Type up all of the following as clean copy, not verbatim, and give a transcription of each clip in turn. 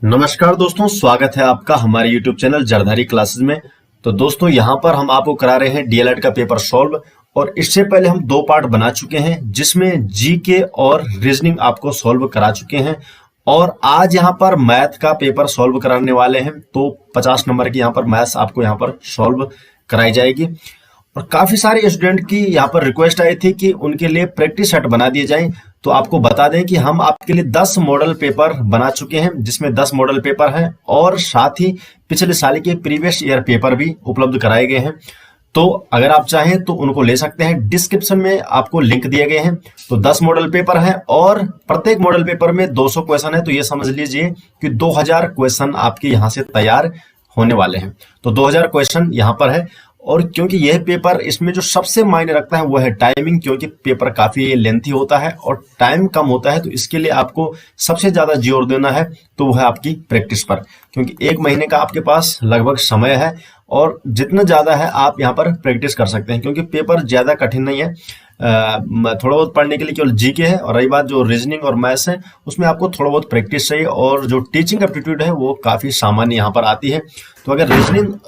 नमस्कार दोस्तों, स्वागत है आपका हमारे YouTube चैनल जरधारी क्लासेस में। तो दोस्तों यहाँ पर हम आपको करा रहे हैं डीएलएड का पेपर सॉल्व। और इससे पहले हम दो पार्ट बना चुके हैं जिसमें जीके और रीजनिंग आपको सॉल्व करा चुके हैं। और आज यहाँ पर मैथ का पेपर सॉल्व कराने वाले हैं। तो 50 नंबर की यहाँ पर मैथ्स आपको यहाँ पर सॉल्व कराई जाएगी। और काफी सारे स्टूडेंट की यहाँ पर रिक्वेस्ट आई थी कि उनके लिए प्रैक्टिस सेट बना दिए जाए। तो आपको बता दें कि हम आपके लिए 10 मॉडल पेपर बना चुके हैं जिसमें 10 मॉडल पेपर हैं और साथ ही पिछले साल के प्रीवियस ईयर पेपर भी उपलब्ध कराए गए हैं। तो अगर आप चाहें तो उनको ले सकते हैं। डिस्क्रिप्शन में आपको लिंक दिए गए हैं। तो 10 मॉडल पेपर हैं और प्रत्येक मॉडल पेपर में 200 क्वेश्चन है। तो ये समझ लीजिए कि 2000 क्वेश्चन आपके यहाँ से तैयार होने वाले हैं। तो 2000 क्वेश्चन यहाँ पर है। और क्योंकि यह पेपर, इसमें जो सबसे मायने रखता है वो है टाइमिंग, क्योंकि पेपर काफी लेंथी होता है और टाइम कम होता है। तो इसके लिए आपको सबसे ज्यादा जोर देना है तो वो है आपकी प्रैक्टिस पर, क्योंकि 1 महीने का आपके पास लगभग समय है। और जितना ज्यादा है आप यहाँ पर प्रैक्टिस कर सकते हैं, क्योंकि पेपर ज्यादा कठिन नहीं है। थोड़ा बहुत पढ़ने के लिए केवल जीके है। और रही बात जो रीजनिंग और मैथ्स है, उसमें आपको थोड़ा बहुत प्रैक्टिस चाहिए। और जो टीचिंग एप्टीट्यूड है वो काफी सामान्य यहाँ पर आती है। तो अगर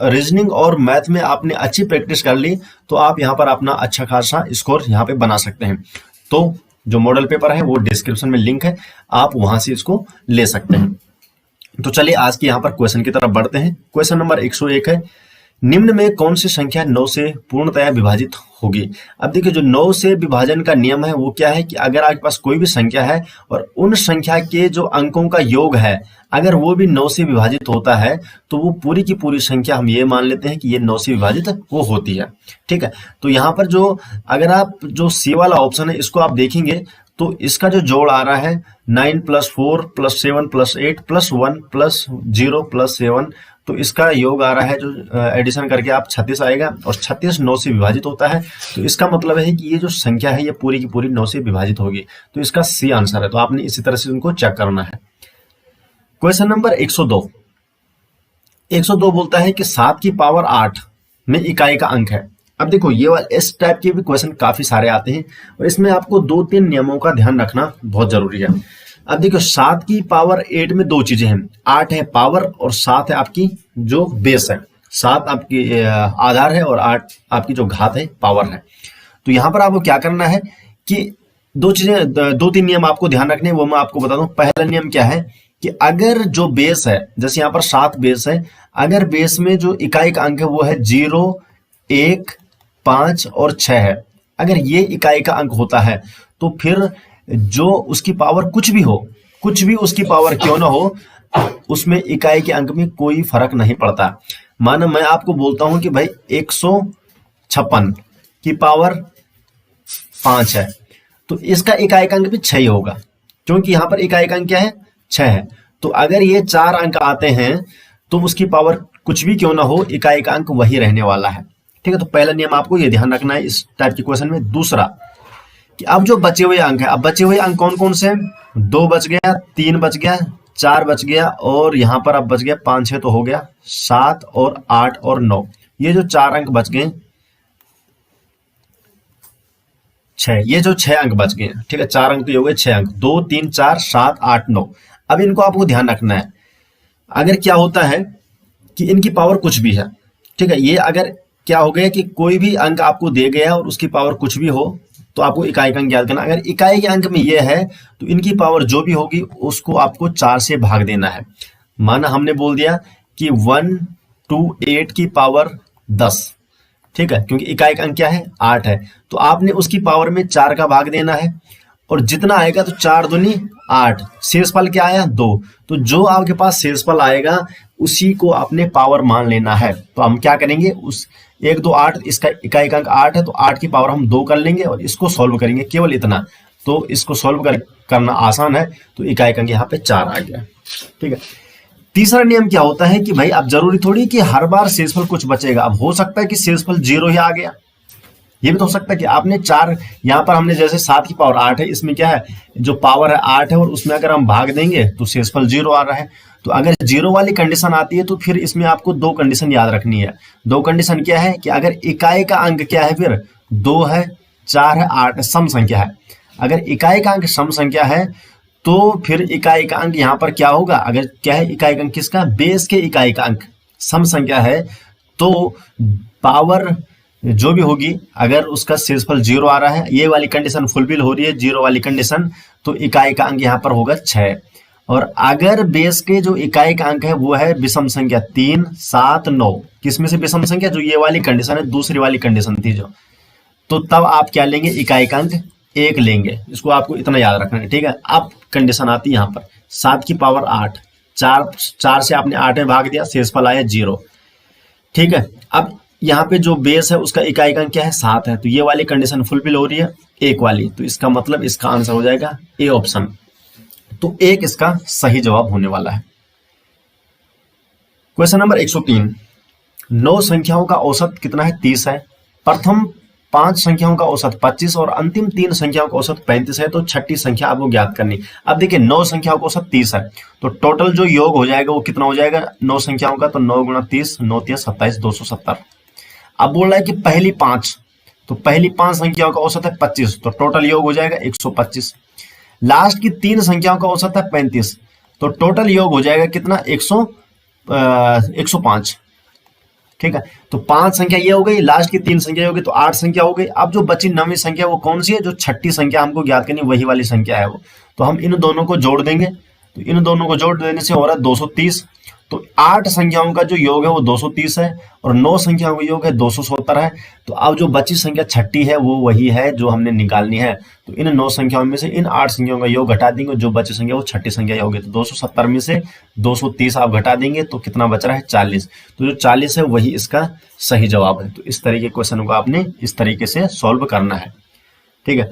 रीजनिंग और मैथ में आपने अच्छी प्रैक्टिस कर ली तो आप यहाँ पर अपना अच्छा खासा स्कोर यहाँ पे बना सकते हैं। तो जो मॉडल पेपर है वो डिस्क्रिप्शन में लिंक है, आप वहां से इसको ले सकते हैं। तो चलिए आज की यहाँ पर क्वेश्चन की तरफ बढ़ते हैं। क्वेश्चन नंबर 101 है, निम्न में कौन सी संख्या 9 से पूर्णतया विभाजित होगी। अब देखिए, जो 9 से विभाजन का नियम है वो क्या है कि अगर आपके पास कोई भी संख्या है और उन संख्या के जो अंकों का योग है अगर वो भी 9 से विभाजित होता है तो वो पूरी की पूरी संख्या हम ये मान लेते हैं कि ये 9 से विभाजित वो होती है। ठीक है। तो यहाँ पर जो अगर आप जो सी वाला ऑप्शन है इसको आप देखेंगे तो इसका जो जोड़ आ रहा है 9 + 4 + 7 + 8 + 1 + 0 + 7, तो इसका योग आ रहा है जो एडिशन करके आप 36 आएगा। और 36 9 से विभाजित होता है। तो इसका मतलब है कि ये जो संख्या है ये पूरी की पूरी 9 से विभाजित होगी। तो इसका सी आंसर है। तो आपने इसी तरह से उनको चेक करना है। क्वेश्चन नंबर 102 बोलता है कि 7 की पावर 8 में इकाई का अंक है। अब देखो, ये वाला इस टाइप के भी क्वेश्चन काफी सारे आते हैं और इसमें आपको 2-3 नियमों का ध्यान रखना बहुत जरूरी है। अब देखो, 7 की पावर 8 में दो चीजें हैं, 8 है पावर और 7 है आपकी जो बेस है। 7 आपकी आधार है और 8 आपकी जो घात है पावर है। तो यहाँ पर आपको क्या करना है कि 2-3 नियम आपको ध्यान रखने हैं, वो मैं आपको बता दूं। पहला नियम क्या है कि अगर जो बेस है, जैसे यहाँ पर 7 बेस है, अगर बेस में जो इकाई का अंक है वो है 0, 1, 5 और 6 है, अगर ये इकाई का अंक होता है तो फिर जो उसकी पावर कुछ भी उसकी पावर क्यों ना हो, उसमें इकाई के अंक में कोई फर्क नहीं पड़ता। मानो मैं आपको बोलता हूं कि भाई 156 की पावर 5 है, तो इसका इकाई का अंक भी 6 ही होगा, क्योंकि यहां पर इकाई का अंक क्या है, 6 है। तो अगर ये 4 अंक आते हैं तो उसकी पावर कुछ भी क्यों ना हो, इकाई का अंक वही रहने वाला है। ठीक है। तो पहला नियम आपको ये ध्यान रखना है इस टाइप के क्वेश्चन में। दूसरा कि अब जो बचे हुए अंक है, अब बचे हुए अंक कौन कौन से हैं, 2 बच गया, 3 बच गया, 4 बच गया और यहां पर अब बच गया 5 6 तो हो गया 7 और 8 और 9। ये जो 4 अंक बच गए, 6, ये जो 6 अंक बच गए। ठीक है। 4 अंक तो ये हो गए 6 अंक, 2 3 4 7 8 9। अब इनको आपको ध्यान रखना है। अगर क्या होता है कि इनकी पावर कुछ भी है, ठीक है, ये अगर क्या हो गया कि कोई भी अंक आपको दे गया और उसकी पावर कुछ भी हो तो आपको इकाई का अंक याद करना। अगर इकाई के अंक में ये है तो इनकी पावर जो भी होगी उसको आपको 4 से भाग देना है। माना हमने बोल दिया कि 1 to 8 की पावर 10, ठीक है, क्योंकि इकाई का अंक क्या है, 8 है। तो आपने उसकी पावर में 4 का भाग देना है और जितना आएगा तो 4 दूनी 8, शेषफल क्या आया 2। तो जो आपके पास शेषफल आएगा उसी को आपने पावर मान लेना है। तो हम क्या करेंगे, उस 1 2 8, इसका इकाई का अंक 8 है तो 8 की पावर हम 2 कर लेंगे और इसको सॉल्व करेंगे, केवल इतना। तो इसको सॉल्व करना आसान है। तो इकाई का अंक यहाँ पे 4 आ गया। ठीक है। तीसरा नियम क्या होता है कि भाई अब जरूरी थोड़ी कि हर बार शेषफल कुछ बचेगा। अब हो सकता है कि शेषफल 0 ही आ गया, ये भी तो हो सकता है कि आपने 4, यहाँ पर हमने जैसे 7 की पावर 8 है, इसमें क्या है जो पावर है 8 है और उसमें अगर हम भाग देंगे तो शेषफल 0 आ रहा है। तो अगर 0 वाली कंडीशन आती है तो फिर इसमें आपको 2 कंडीशन याद रखनी है। 2 कंडीशन क्या है कि अगर इकाई का अंक क्या है, फिर 2 है, 4 है, 8 है, सम संख्या है। अगर इकाई का अंक सम संख्या है तो फिर इकाई का अंक यहाँ पर क्या होगा, अगर क्या है इकाई का अंक किसका, बेस के इकाई का अंक सम संख्या है तो पावर जो भी होगी, अगर उसका शेषफल 0 आ रहा है, ये वाली कंडीशन फुलफिल हो रही है 0 वाली कंडीशन, तो इकाई का अंक यहाँ पर होगा 6। और अगर बेस के जो इकाई का अंक है वो है विषम संख्या 3, 7, 9, किसमें से विषम संख्या, जो ये वाली कंडीशन है, दूसरी वाली कंडीशन थी जो, तो तब आप क्या लेंगे, इकाई का अंक 1 लेंगे। इसको आपको इतना याद रखना है, ठीक है। अब कंडीशन आती है यहाँ पर 7 की पावर 8, 4 से आपने 8 में भाग दिया, शेषफल आया 0, ठीक है। अब यहाँ पे जो बेस है उसका इकाई का अंक क्या है, 7 है, तो ये वाली कंडीशन फुलफिल हो रही है 1 वाली, तो इसका मतलब इसका आंसर हो जाएगा ए ऑप्शन। तो 1 इसका सही जवाब होने वाला है। क्वेश्चन नंबर 103, 9 संख्याओं का औसत कितना है, 30 है। प्रथम 5 संख्याओं का औसत 25 और अंतिम 3 संख्याओं का औसत 35 है, तो छठी संख्या आपको ज्ञात करनी। अब देखिए 9 संख्याओं का औसत 30 है, तो टोटल जो योग हो जाएगा वो कितना हो जाएगा 9 संख्याओं का, तो 9 गुणा 30, 9 3 27, 270। अब बोल रहा है कि पहली 5, तो पहली 5 संख्याओं का औसत है 25, तो टोटल योग हो जाएगा 125। लास्ट की 3 संख्याओं का औसत है 35, तो टोटल योग हो जाएगा कितना 105, ठीक है। तो 5 संख्या ये हो गई, लास्ट की 3 संख्या हो गई, तो 8 संख्या हो गई। अब जो बची 9वीं संख्या वो कौन सी है, जो छठी संख्या हमको ज्ञात करनी, वही वाली संख्या है वो, तो हम इन दोनों को जोड़ देंगे, तो इन दोनों को जोड़ देने से हो रहा है 230। तो 8 संख्याओं का जो योग है वो 230 है और 9 संख्याओं का योग है 270 है। तो अब जो बची संख्या छठी है वो वही है जो हमने निकालनी है। तो इन 9 संख्याओं में से इन 8 संख्याओं का योग घटा देंगे, जो बची संख्या वो छठी संख्या होगी। तो 270 में से 230 आप घटा देंगे तो कितना बच रहा है 40। तो जो 40 है वही इसका सही जवाब है। तो इस तरीके के क्वेश्चन को आपने इस तरीके से सॉल्व करना है, ठीक है।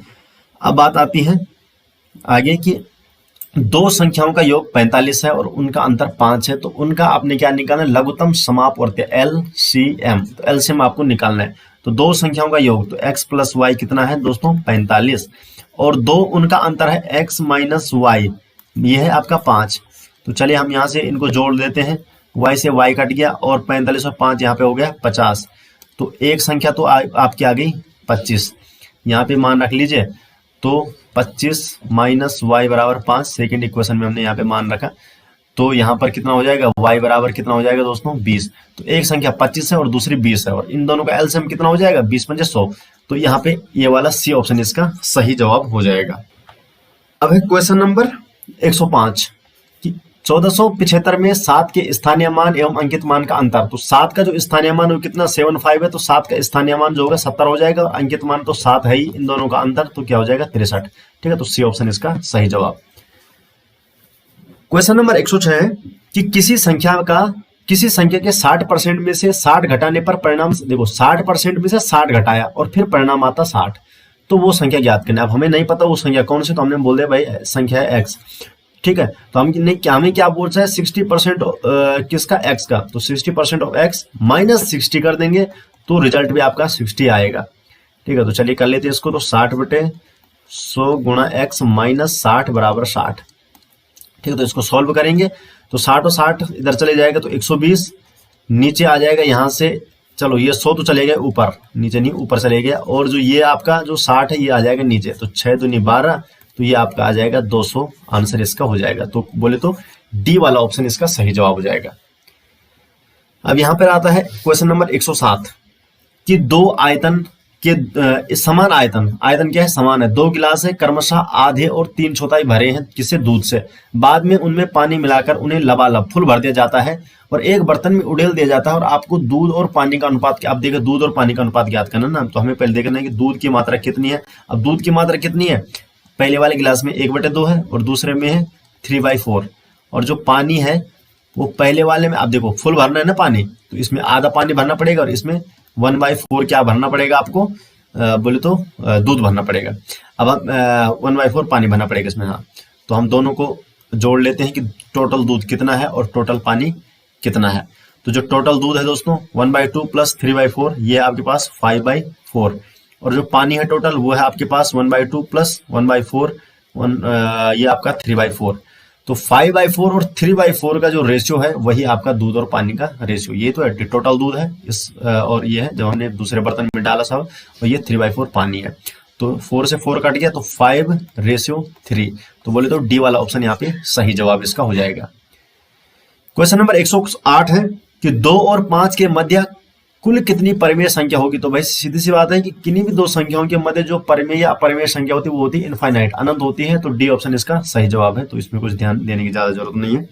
अब बात आती है आगे की, 2 संख्याओं का योग 45 है और उनका अंतर 5 है, तो उनका आपने क्या निकालना है, लघुत्तम समापवर्ती LCM। तो LCM आपको निकालना है। तो 2 संख्याओं का योग, तो x प्लस वाई कितना है दोस्तों 45, और 2 उनका अंतर है x माइनस वाई, ये है आपका 5। तो चलिए हम यहाँ से इनको जोड़ देते हैं, y से y कट गया और 45 और 5 यहाँ पे हो गया 50। तो एक संख्या तो आपकी आ गई 25, यहाँ पे मान रख लीजिए। तो 25 माइनस वाई बराबर 5, सेकेंड इक्वेशन में हमने यहाँ पे मान रखा। तो यहाँ पर कितना हो जाएगा, y बराबर कितना हो जाएगा दोस्तों 20। तो एक संख्या 25 है और दूसरी 20 है, और इन दोनों का एलसीएम कितना हो जाएगा 20 पंजे 100। तो यहाँ पे ये वाला सी ऑप्शन इसका सही जवाब हो जाएगा। अब है क्वेश्चन नंबर 105 कि 1475 में 7 के स्थानीय मान एवं अंकित मान का अंतर। तो 7 का जो स्थानीय मान वो कितना 75 है, तो 7 का स्थानीय मान जो होगा 70 हो जाएगा, और अंकित मान तो 7 है ही, इन दोनों का अंतर तो क्या हो जाएगा 63, ठीक है। तो सी ऑप्शन इसका सही जवाब। क्वेश्चन नंबर 106 है कि किसी संख्या के 60% में से 60 घटाने पर परिणाम, देखो 60% में से 60 घटाया और फिर परिणाम आता 60, तो वो संख्या ज्ञात करना। अब हमें नहीं पता वो संख्या कौन सी, तो हमने बोल दिया भाई संख्या है x, ठीक है। तो हमें क्या बोल रहा है 60% किसका x का, तो 60% ऑफ x माइनस 60 कर देंगे तो रिजल्ट भी आपका 60 आएगा, ठीक है। तो चलिए कर लेते हैं इसको। तो 60/100 गुणा x माइनस 60 बराबर 60, ठीक है। तो इसको सॉल्व करेंगे तो 60 और 60 इधर चले जाएगा, तो 120 नीचे आ जाएगा यहाँ से। चलो ये 100 तो चले गए ऊपर, नीचे नहीं ऊपर चले गया, और जो ये आपका जो 60 है ये आ जाएगा नीचे। तो 6 दूनी 12, तो ये आपका आ जाएगा 200, आंसर इसका हो जाएगा। तो बोले तो डी वाला ऑप्शन इसका सही जवाब हो जाएगा। अब यहाँ पर आता है क्वेश्चन नंबर 107 कि 2 आयतन के समान आयतन क्या है, समान है। 2 गिलास है, क्रमशः आधे और 3/4 भरे हैं किससे, दूध से। बाद में उनमें पानी मिलाकर उन्हें लबालब फुल भर दिया जाता है और एक बर्तन में उड़ेल दिया जाता है, और आपको दूध और पानी का अनुपात, आप देखिए दूध और पानी का अनुपात ज्ञात करना ना। तो हमें पहले देखना है कि दूध की मात्रा कितनी है। अब दूध की मात्रा कितनी है, पहले वाले गिलास में 1/2 है और दूसरे में है 3/4, और जो पानी है वो पहले वाले में, आप देखो फुल भरना है ना पानी, तो इसमें आधा पानी भरना पड़ेगा और इसमें 1/4 क्या भरना पड़ेगा आपको, बोले तो दूध भरना पड़ेगा। अब 1/4 पानी भरना पड़ेगा इसमें, हाँ। तो हम दोनों को जोड़ लेते हैं कि टोटल दूध कितना है और टोटल पानी कितना है। तो जो टोटल दूध है दोस्तों 1/2 प्लस 3/4, ये आपके पास 5/4, और जो पानी है टोटल वो है आपके पास 1/2 प्लस 1/4, ये आपका 3/4। तो 5/4 और 3/4 का जो रेशियो है वही आपका दूध और पानी का रेशियो। ये तो है टोटल दूध है इस, और ये है जब हमने दूसरे बर्तन में डाला सब, और ये 3/4 पानी है। तो 4 से 4 कट गया तो 5:3। तो बोले तो डी वाला ऑप्शन यहाँ पे सही जवाब इसका हो जाएगा। क्वेश्चन नंबर 108 है कि 2 और 5 के मध्य कुल कितनी परिमेय संख्या होगी। तो भाई सीधी सी बात है कि किन्हीं भी दो संख्याओं के मध्य जो परिमेय या अपरिमेय संख्या होती है वो होती है इनफाइनाइट, अनंत होती है। तो डी ऑप्शन इसका सही जवाब है, तो इसमें कुछ ध्यान देने की ज्यादा जरूरत नहीं है।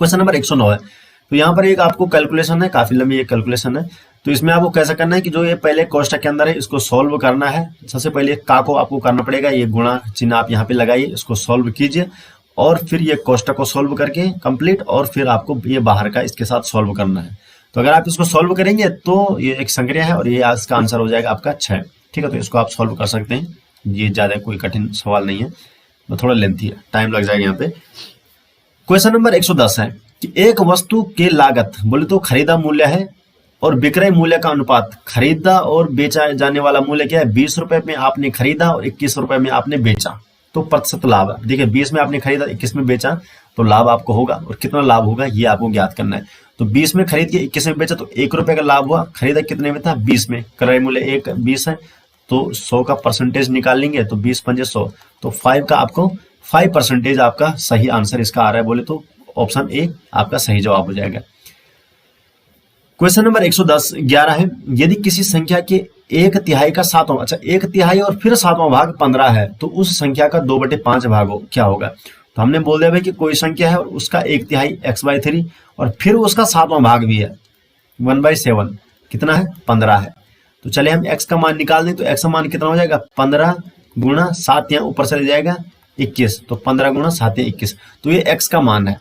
क्वेश्चन नंबर 109 है, तो यहाँ पर एक आपको कैलकुलेशन है, काफी लंबी एक कैलकुलेशन है। तो इसमें आपको कैसा करना है कि जो ये पहले कोष्टक के अंदर है इसको सॉल्व करना है। सबसे पहले का को आपको करना पड़ेगा, ये गुणा चिन्ह आप यहाँ पे लगाइए, इसको सॉल्व कीजिए और फिर ये कोष्टक को सॉल्व करके कंप्लीट, और फिर आपको ये बाहर का इसके साथ सॉल्व करना है। तो अगर आप इसको सॉल्व करेंगे तो ये एक संक्रिया है और ये इसका आंसर हो जाएगा आपका 6। ठीक है, तो इसको आप सॉल्व कर सकते हैं, ये ज्यादा कोई कठिन सवाल नहीं है, तो थोड़ा लेंथी है, टाइम लग जाएगा यहाँ पे। क्वेश्चन नंबर 110 है कि एक वस्तु के लागत बोले तो खरीदा मूल्य है और विक्रय मूल्य का अनुपात, खरीदा और बेचा जाने वाला मूल्य क्या है, 20 रुपए में आपने खरीदा और 21 रुपए में आपने बेचा, तो प्रतिशत लाभ है। देखिए 20 में आपने खरीदा 21 में बेचा तो लाभ आपको होगा, और कितना लाभ होगा ये आपको ज्ञात करना है। तो 20 में खरीद के 21 में बेचा तो 1 रुपए का लाभ हुआ, खरीदा कितने में था 20 में, क्रय मूल्य 20 है तो 100 का परसेंटेज निकाल लेंगे तो 20 पंजे 100, तो 5 का आपको 5% आपका सही आंसर इसका आ रहा है, बोले तो ऑप्शन ए आपका सही जवाब हो जाएगा। क्वेश्चन नंबर 111 है, यदि किसी संख्या के 1/3 का 7वां, अच्छा 1/3 और फिर 7वां भाग 15 है तो उस संख्या का 2/5 भाग हो क्या होगा। तो हमने बोल दिया भाई कि कोई संख्या है और उसका 1/3 x/3 और फिर उसका 7वां भाग भी है 1/7, कितना है 15 है। तो चले हम x का मान निकाल दें, तो x का मान कितना हो जाएगा 15 गुणा 7, यहाँ ऊपर चले जाएगा 21, तो 15 गुणा 7 या 21, तो ये x का मान है।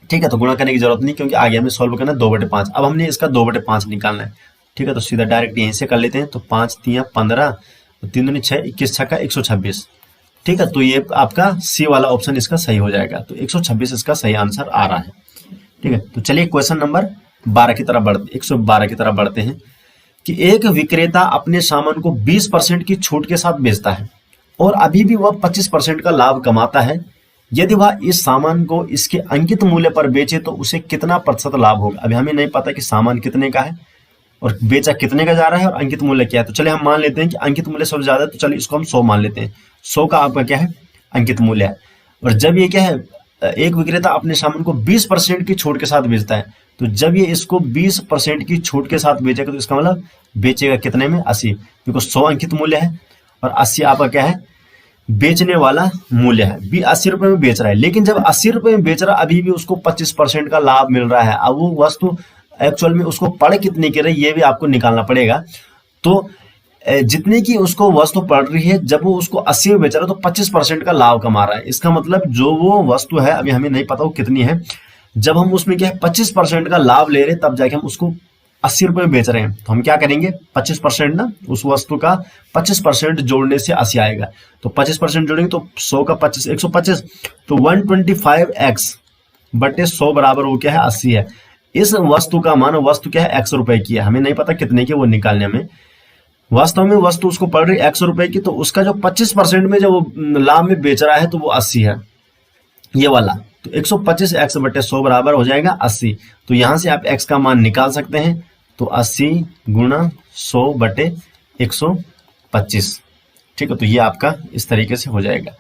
ठीक है, तो गुणा करने की जरूरत नहीं क्योंकि आगे हमें सॉल्व करना है 2/5। अब हमने इसका 2/5 निकालना है। ठीक है, तो सीधा डायरेक्ट यहीं से कर लेते हैं, तो 5 3 15, 3 दूनी 6, 21 6 126। ठीक है, तो ये आपका सी वाला ऑप्शन इसका सही हो जाएगा, तो 126 इसका सही आंसर आ रहा है। ठीक है, तो चलिए क्वेश्चन नंबर 12 की तरफ बढ़ते 112 की तरफ बढ़ते हैं कि एक विक्रेता अपने सामान को 20% की छूट के साथ बेचता है और अभी भी वह 25% का लाभ कमाता है। यदि वह इस सामान को इसके अंकित मूल्य पर बेचे तो उसे कितना प्रतिशत लाभ होगा। अभी हमें नहीं पता कि सामान कितने का है और बेचा कितने का जा रहा है और अंकित मूल्य क्या है। तो चलिए हम मान लेते हैं कि अंकित मूल्य सबसे ज्यादा है, तो चलिए इसको हम 100 मान लेते हैं। 100 का आपका क्या है अंकित मूल्य है, और जब ये क्या है एक विक्रेता अपने सामान को 20% की छूट के साथ बेचता है, तो जब ये इसको 20% की छूट के साथ बेचेगा तो इसका मतलब बेचेगा कितने में 80, क्योंकि 100 अंकित मूल्य है और 80 आपका क्या है बेचने वाला मूल्य है। 80 रुपए में बेच रहा है, लेकिन जब 80 रुपए में बेच रहा है अभी भी उसको 25% का लाभ मिल रहा है। अब वो वस्तु एक्चुअल में उसको पड़ कितने की रही ये भी आपको निकालना पड़ेगा। तो जितने की उसको वस्तु पड़ रही है जब वो उसको 80 में बेच रहा है तो 25% का लाभ कमा रहा है। इसका मतलब जो वो वस्तु है अभी हमें नहीं पता वो कितनी है, जब हम उसमें क्या है 25% का लाभ ले रहे हैं तब जाके हम उसको 80 रुपए में बेच रहे हैं। तो हम क्या करेंगे 25% ना उस वस्तु का 25% जोड़ने से 80 आएगा, तो 25% जोड़ेंगे तो 100 का 25 125, तो 125x बटे 100 बराबर वो क्या है 80 है। इस वस्तु का मान वस्तु क्या है x रुपए की है, हमें नहीं पता कितने की वो निकालने में। वास्तव में वस्तु उसको पड़ रही x रुपए की, तो उसका जो 25% में जो वो लाभ में बेच रहा है तो वो 80 है ये वाला, तो 125x बटे 100 बराबर हो जाएगा 80। तो यहां से आप x का मान निकाल सकते हैं, तो 80 गुणा 100 बटे 125। ठीक है, तो ये आपका इस तरीके से हो जाएगा।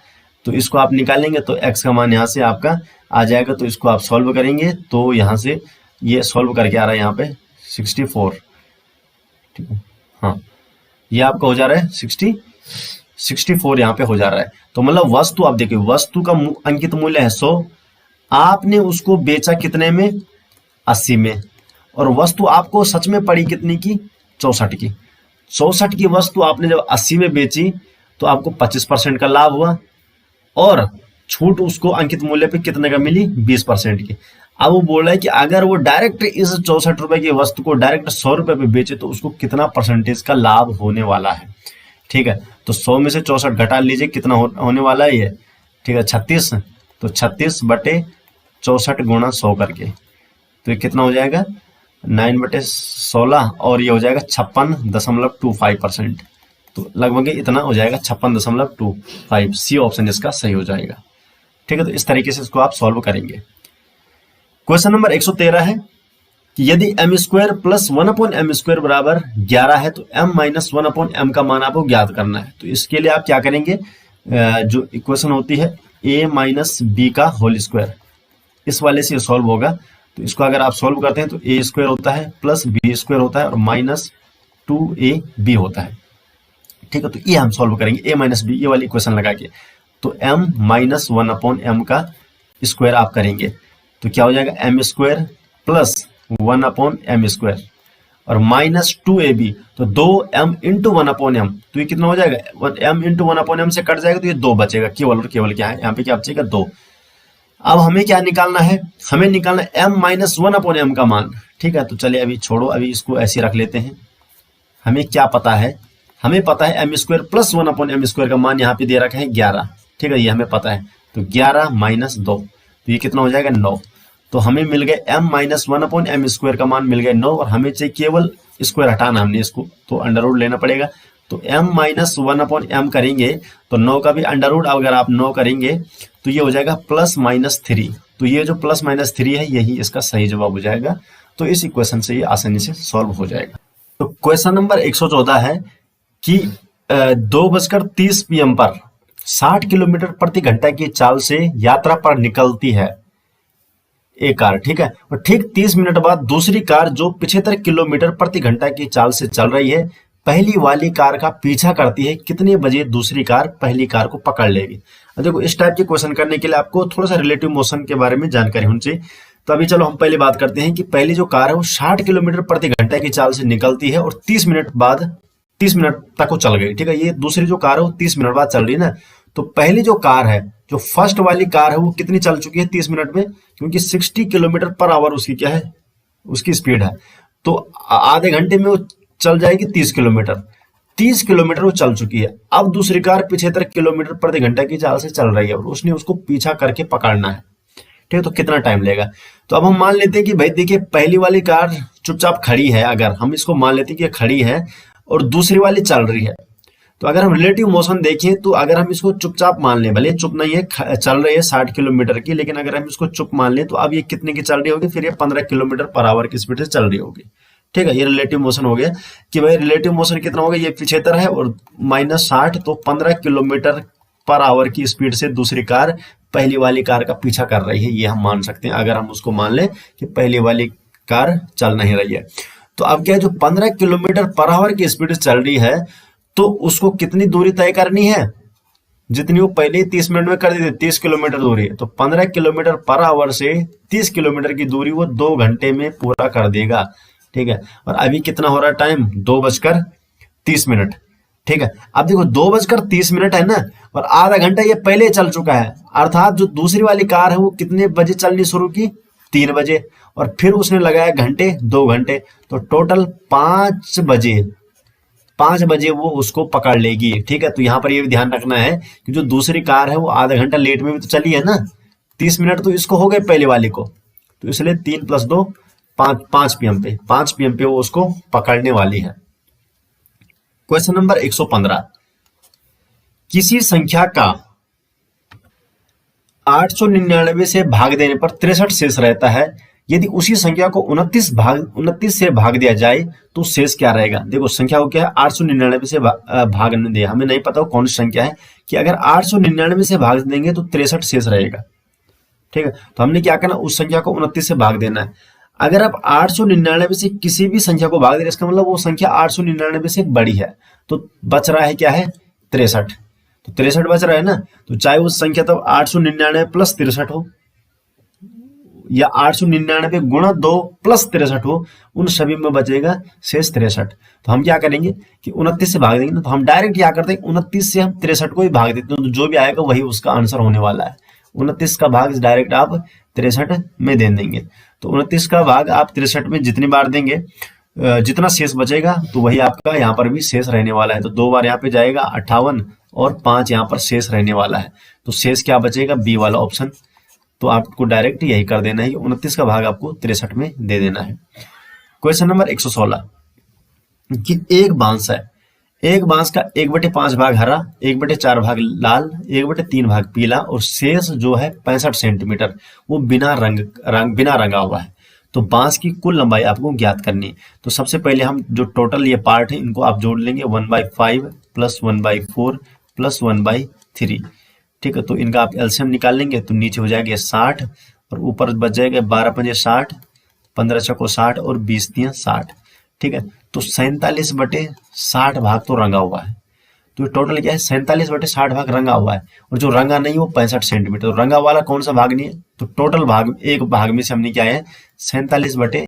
तो इसको आप निकालेंगे तो x का मान यहाँ से आपका आ जाएगा, तो इसको आप सॉल्व करेंगे तो यहाँ से ये सॉल्व करके आ रहा है यहाँ पे 64। ठीक है, हाँ ये आपका हो जा रहा है 64 यहाँ पे हो जा रहा है। तो मतलब वस्तु आप देखिए वस्तु का अंकित मूल्य है 100, आपने उसको बेचा कितने में 80 में, और वस्तु आपको सच में पड़ी कितनी की 64 की। 64 की वस्तु आपने जब 80 में बेची तो आपको 25% का लाभ हुआ और छूट उसको अंकित मूल्य पे कितने का मिली 20% की। अब वो बोल रहा है कि अगर वो डायरेक्ट इस 64 रुपए की वस्तु को डायरेक्ट 100 रुपए पे बेचे तो उसको कितना परसेंटेज का लाभ होने वाला है। ठीक है, तो 100 में से 64 घटा लीजिए कितना होने वाला है ये। ठीक है 36, तो 36 बटे 64 गुणा 100 करके तो ये कितना हो जाएगा 9 बटे 16 और ये हो जाएगा 56.25%। तो लगभग इतना हो जाएगा 56.25। सी ऑप्शन इसका सही हो जाएगा। ठीक है, तो इस तरीके से इसको आप सॉल्व करेंगे। क्वेश्चन नंबर 113 है कि यदि एम स्क्वायर प्लस 1/m² बराबर 11 है तो m माइनस 1/m का मान आपको ज्ञात करना है। तो इसके लिए आप क्या करेंगे, जो इक्वेशन होती है a माइनस बी का होल स्क्वायर, इस वाले से सॉल्व होगा। तो इसको अगर आप सॉल्व करते हैं तो a स्क्वायर होता है प्लस बी स्क्वायर होता है और माइनस 2ab होता है। ठीक है, तो ये हम सॉल्व करेंगे a माइनस बी, ये वाली इक्वेशन लगा के। तो m माइनस 1/m का स्क्वायर आप करेंगे तो क्या हो जाएगा, m स्क्वायर प्लस 1/m² और माइनस 2ab, तो 2m इंटू 1/m, तो ये कितना हो जाएगा, m इंटू 1/m से कट जाएगा तो ये 2 बचेगा, केवल और केवल क्या है यहाँ पे, क्या बचेगा 2। अब हमें क्या निकालना है, हमें निकालना है m माइनस 1/m का मान। ठीक है, तो चलिए अभी छोड़ो, अभी इसको ऐसे रख लेते हैं। हमें क्या पता है, हमें पता है m स्क्वायर प्लस 1/m² का मान यहाँ पे दे रखा है 11। ठीक है, ये हमें पता है। तो 11 माइनस 2, तो ये कितना हो जाएगा 9। तो हमें मिल गए m माइनस 1/m² का मान मिल गए 9, और हमें चाहिए केवल स्क्वायर हटाना हमने इसको, तो अंडर रूट लेना पड़ेगा। तो m माइनस 1/m करेंगे तो 9 का भी अंडर रूट अगर आप 9 करेंगे तो ये हो जाएगा प्लस माइनस 3। तो ये जो प्लस माइनस 3 है यही इसका सही जवाब हो जाएगा। तो इस इक्वेशन से ये आसानी से सॉल्व हो जाएगा। तो क्वेश्चन नंबर 114 है कि 2:30 PM पर 60 किलोमीटर प्रति घंटा की चाल से यात्रा पर निकलती है एक कार। ठीक है, और ठीक 30 मिनट बाद दूसरी कार जो 75 किलोमीटर प्रति घंटा की चाल से चल रही है पहली वाली कार का पीछा करती है, कितने बजे दूसरी कार पहली कार को पकड़ लेगी। देखो, इस टाइप के क्वेश्चन करने के लिए आपको थोड़ा सा रिलेटिव मोशन के बारे में जानकारी होनी चाहिए। तो अभी चलो हम पहले बात करते हैं कि पहली जो कार है वो 60 किलोमीटर प्रति घंटा की चाल से निकलती है और 30 मिनट तक वो चल गई। ठीक है, ये दूसरी जो कार है वो 30 मिनट बाद चल रही है ना। तो पहली जो कार है, जो फर्स्ट वाली कार है, वो कितनी चल चुकी है 30 मिनट में, क्योंकि 60 किलोमीटर पर आवर उसकी क्या है, उसकी स्पीड है। तो आधे घंटे में वो चल जाएगी 30 किलोमीटर। 30 किलोमीटर वो चल चुकी है। अब दूसरी कार 75 किलोमीटर प्रति घंटा की चाल से चल रही है और उसने उसको पीछा करके पकड़ना है। ठीक है, तो कितना टाइम लेगा। तो अब हम मान लेते हैं कि भाई देखिए, पहली वाली कार चुपचाप खड़ी है, अगर हम इसको मान लेते हैं कि खड़ी है और दूसरी वाली चल रही है, तो अगर हम रिलेटिव मोशन देखें तो अगर हम इसको चुपचाप मान लें, भले चुप नहीं है, चल रही है 60 किलोमीटर की, लेकिन अगर हम इसको चुप मान लें तो अब ये कितने की चल रही होगी, फिर ये 15 किलोमीटर पर आवर की स्पीड से चल रही होगी। ठीक है, ये रिलेटिव मोशन हो गया कि भाई रिलेटिव मोशन कितना होगा, ये 75 है और माइनस 60, तो 15 किलोमीटर पर आवर की स्पीड से दूसरी कार पहली वाली कार का पीछा कर रही है, ये हम मान सकते हैं अगर हम उसको मान लें कि पहली वाली कार चल नहीं रही है। तो अब क्या है, जो 15 किलोमीटर पर आवर की स्पीड से चल रही है तो उसको कितनी दूरी तय करनी है, जितनी वो पहले 30 मिनट में कर दी थी, 30 किलोमीटर दूरी है। तो 15 किलोमीटर पर आवर से 30 किलोमीटर की दूरी वो 2 घंटे में पूरा कर देगा। ठीक है, और अभी कितना हो रहा है टाइम, 2:30। ठीक है, अब देखो 2:30 है ना, और आधा घंटा ये पहले चल चुका है, अर्थात जो दूसरी वाली कार है वो कितने बजे चलनी शुरू की, 3 बजे, और फिर उसने लगाया घंटे, 2 घंटे, तो टोटल 5 बजे वो उसको पकड़ लेगी। ठीक है, तो यहाँ पर ये भी ध्यान रखना है कि जो दूसरी कार है वो आधा घंटा लेट में भी तो चली है ना, 30 मिनट तो इसको हो गए पहले वाले को, तो इसलिए 3 + 2 5 PM पे वो उसको पकड़ने वाली है। क्वेश्चन नंबर 115, किसी संख्या का 899 से भाग देने पर 63 शेष रहता है, यदि उसी संख्या को 29 से भाग दिया जाए तो शेष क्या रहेगा। देखो, संख्या को क्या है, 899 से भागने दिया, हमें नहीं पता वो कौन सी संख्या है, कि अगर 899 से भाग देंगे तो 63 शेष रहेगा। ठीक है, तो हमने क्या करना, उस संख्या को 29 से भाग देना है। अगर आप 899 से किसी भी संख्या को भाग दे रहे, इसका मतलब वो संख्या 899 से बड़ी है, तो बच रहा है क्या है, 63। तो 63 बच रहा है ना, तो चाहे वो संख्या तब 899 + 63 हो या 899 गुणा 2 + 63 हो, उन सभी में बचेगा शेष 63। तो हम क्या करेंगे कि 29 से भाग देंगे ना, तो हम डायरेक्ट क्या करते हैं, 29 से हम 63 को ही भाग देते हैं, तो जो भी आएगा वही उसका आंसर होने वाला है। 29 का भाग डायरेक्ट आप 63 में दे देंगे, तो 29 का भाग आप 63 में जितनी बार देंगे जितना शेष बचेगा तो वही आपका यहाँ पर भी शेष रहने वाला है। तो 2 बार यहाँ पे जाएगा 58 और 5 यहाँ पर शेष रहने वाला है, तो शेष क्या बचेगा, बी वाला ऑप्शन। तो आपको डायरेक्ट यही कर देना है कि 29 का भाग आपको 63 में दे देना है। क्वेश्चन नंबर 116, कि एक बांस है, एक बांस का 1/5 भाग हरा, 1/4 भाग लाल, 1/3 भाग पीला और शेष जो है 65 सेंटीमीटर वो बिना रंगा हुआ है। तो बांस की कुल लंबाई आपको ज्ञात करनी है। तो सबसे पहले हम जो टोटल ये पार्ट है इनको आप जोड़ लेंगे, 1/5 प्लस 1/4 प्लस 1/3। ठीक है, तो इनका आप एलसीएम निकाल लेंगे तो नीचे हो जाएगा 60 और ऊपर बच जाएगा 12 पंजे 60, 15 चौको 60 और 20 तियां 60। ठीक है, तो 47/60 भाग तो रंगा हुआ है। तो ये टोटल क्या है, 47/60 भाग रंगा हुआ है, और जो रंगा नहीं वो 65 सेंटीमीटर। तो रंगा वाला कौन सा भाग नहीं है, तो टोटल भाग एक भाग में से हमने क्या है 47 बटे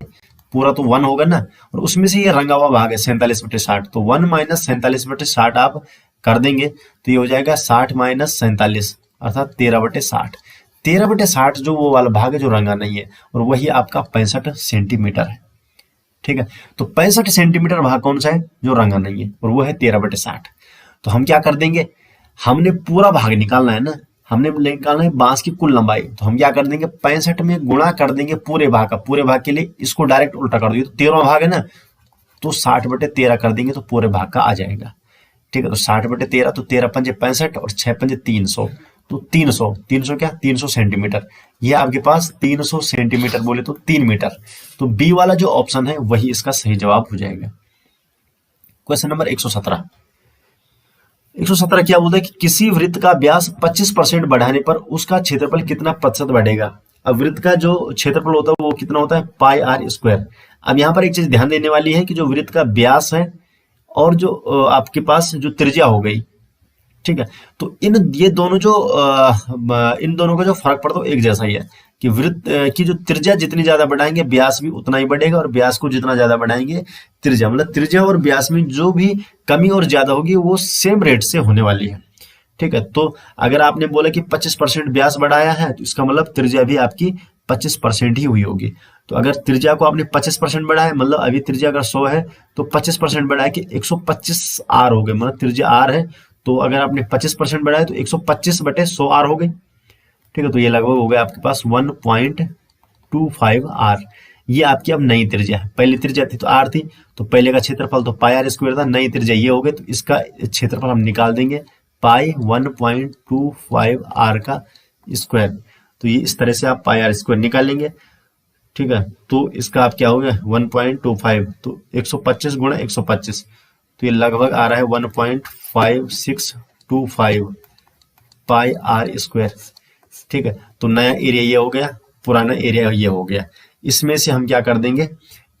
पूरा तो 1 होगा ना, और उसमें से ये रंगा हुआ भाग है 47/60। तो 1 माइनस 47/60 आप कर देंगे तो ये हो जाएगा 60 माइनस 47 अर्थात 13/60। 13/60 जो वो वाला भाग है जो रंगा नहीं है, और वही आपका 65 सेंटीमीटर है। ठीक है, तो 65 सेंटीमीटर भाग कौन सा है जो रंगा नहीं है, और वो है 13/60। तो हम क्या कर देंगे, हमने पूरा भाग निकालना है ना, हमने निकालना है बांस की कुल लंबाई। तो हम क्या कर देंगे 65 में गुणा कर देंगे पूरे भाग का। पूरे भाग के लिए इसको डायरेक्ट उल्टा कर दिए, तो 13वां भाग है ना, तो 60/13 कर देंगे तो पूरे भाग का आ जाएगा। ठीक है, तो 60/13 तो 13 पंजे 65 और 6 पंजे 300, तो 300 क्या 300 सेंटीमीटर। ये आपके पास 300 सेंटीमीटर बोले तो 3 मीटर। तो बी वाला जो ऑप्शन है वही इसका सही जवाब हो जाएगा। Question number 117। 117 क्या बोलता है कि किसी वृत्त का व्यास 25% बढ़ाने पर उसका क्षेत्रफल कितना प्रतिशत बढ़ेगा। अब वृत्त का जो क्षेत्रफल होता है वो कितना होता है πr²। अब यहाँ पर एक चीज ध्यान देने वाली है कि जो वृत्त का व्यास है और जो आपके पास जो त्रिज्या हो गई, ठीक है, तो इन दोनों का जो फर्क पड़ता है वो एक जैसा ही है कि वृत्त की जो त्रिज्या जितनी ज्यादा बढ़ाएंगे व्यास भी उतना ही बढ़ेगा, और व्यास को जितना ज्यादा बढ़ाएंगे त्रिज्या, मतलब त्रिज्या और व्यास में जो भी कमी और ज्यादा होगी वो सेम रेट से होने वाली है। ठीक है, तो अगर आपने बोला कि 25% व्यास बढ़ाया है तो इसका मतलब त्रिज्या भी आपकी 25% ही हुई होगी। तो अगर त्रिज्या को आपने 25% बढ़ाया, मतलब अभी त्रिज्या अगर 100 है तो 25% बढ़ाया कि 125 आर हो गए, मतलब त्रिज्या आर है, तो अगर आपने 25% बढ़ाया तो 125/100 आर हो गई। ठीक है, तो ये लगभग हो गया आपके पास 1.25 आर। ये आपकी अब नई त्रिज्या है, पहली त्रिज्या थी तो आर थी, तो पहले का क्षेत्रफल तो πr² था, नई त्रिज्या ये हो गई, तो इसका क्षेत्रफल हम निकाल देंगे पाई 1.25 आर का स्क्वायर। तो ये इस तरह से आप πr² निकालेंगे। ठीक है, तो इसका आप क्या हो गया 1.25, तो 125 गुणा 125, तो ये लगभग आ रहा है 1.5625 πr²। ठीक है, तो नया एरिया ये हो गया, पुराना एरिया ये हो गया। इसमें से हम क्या कर देंगे,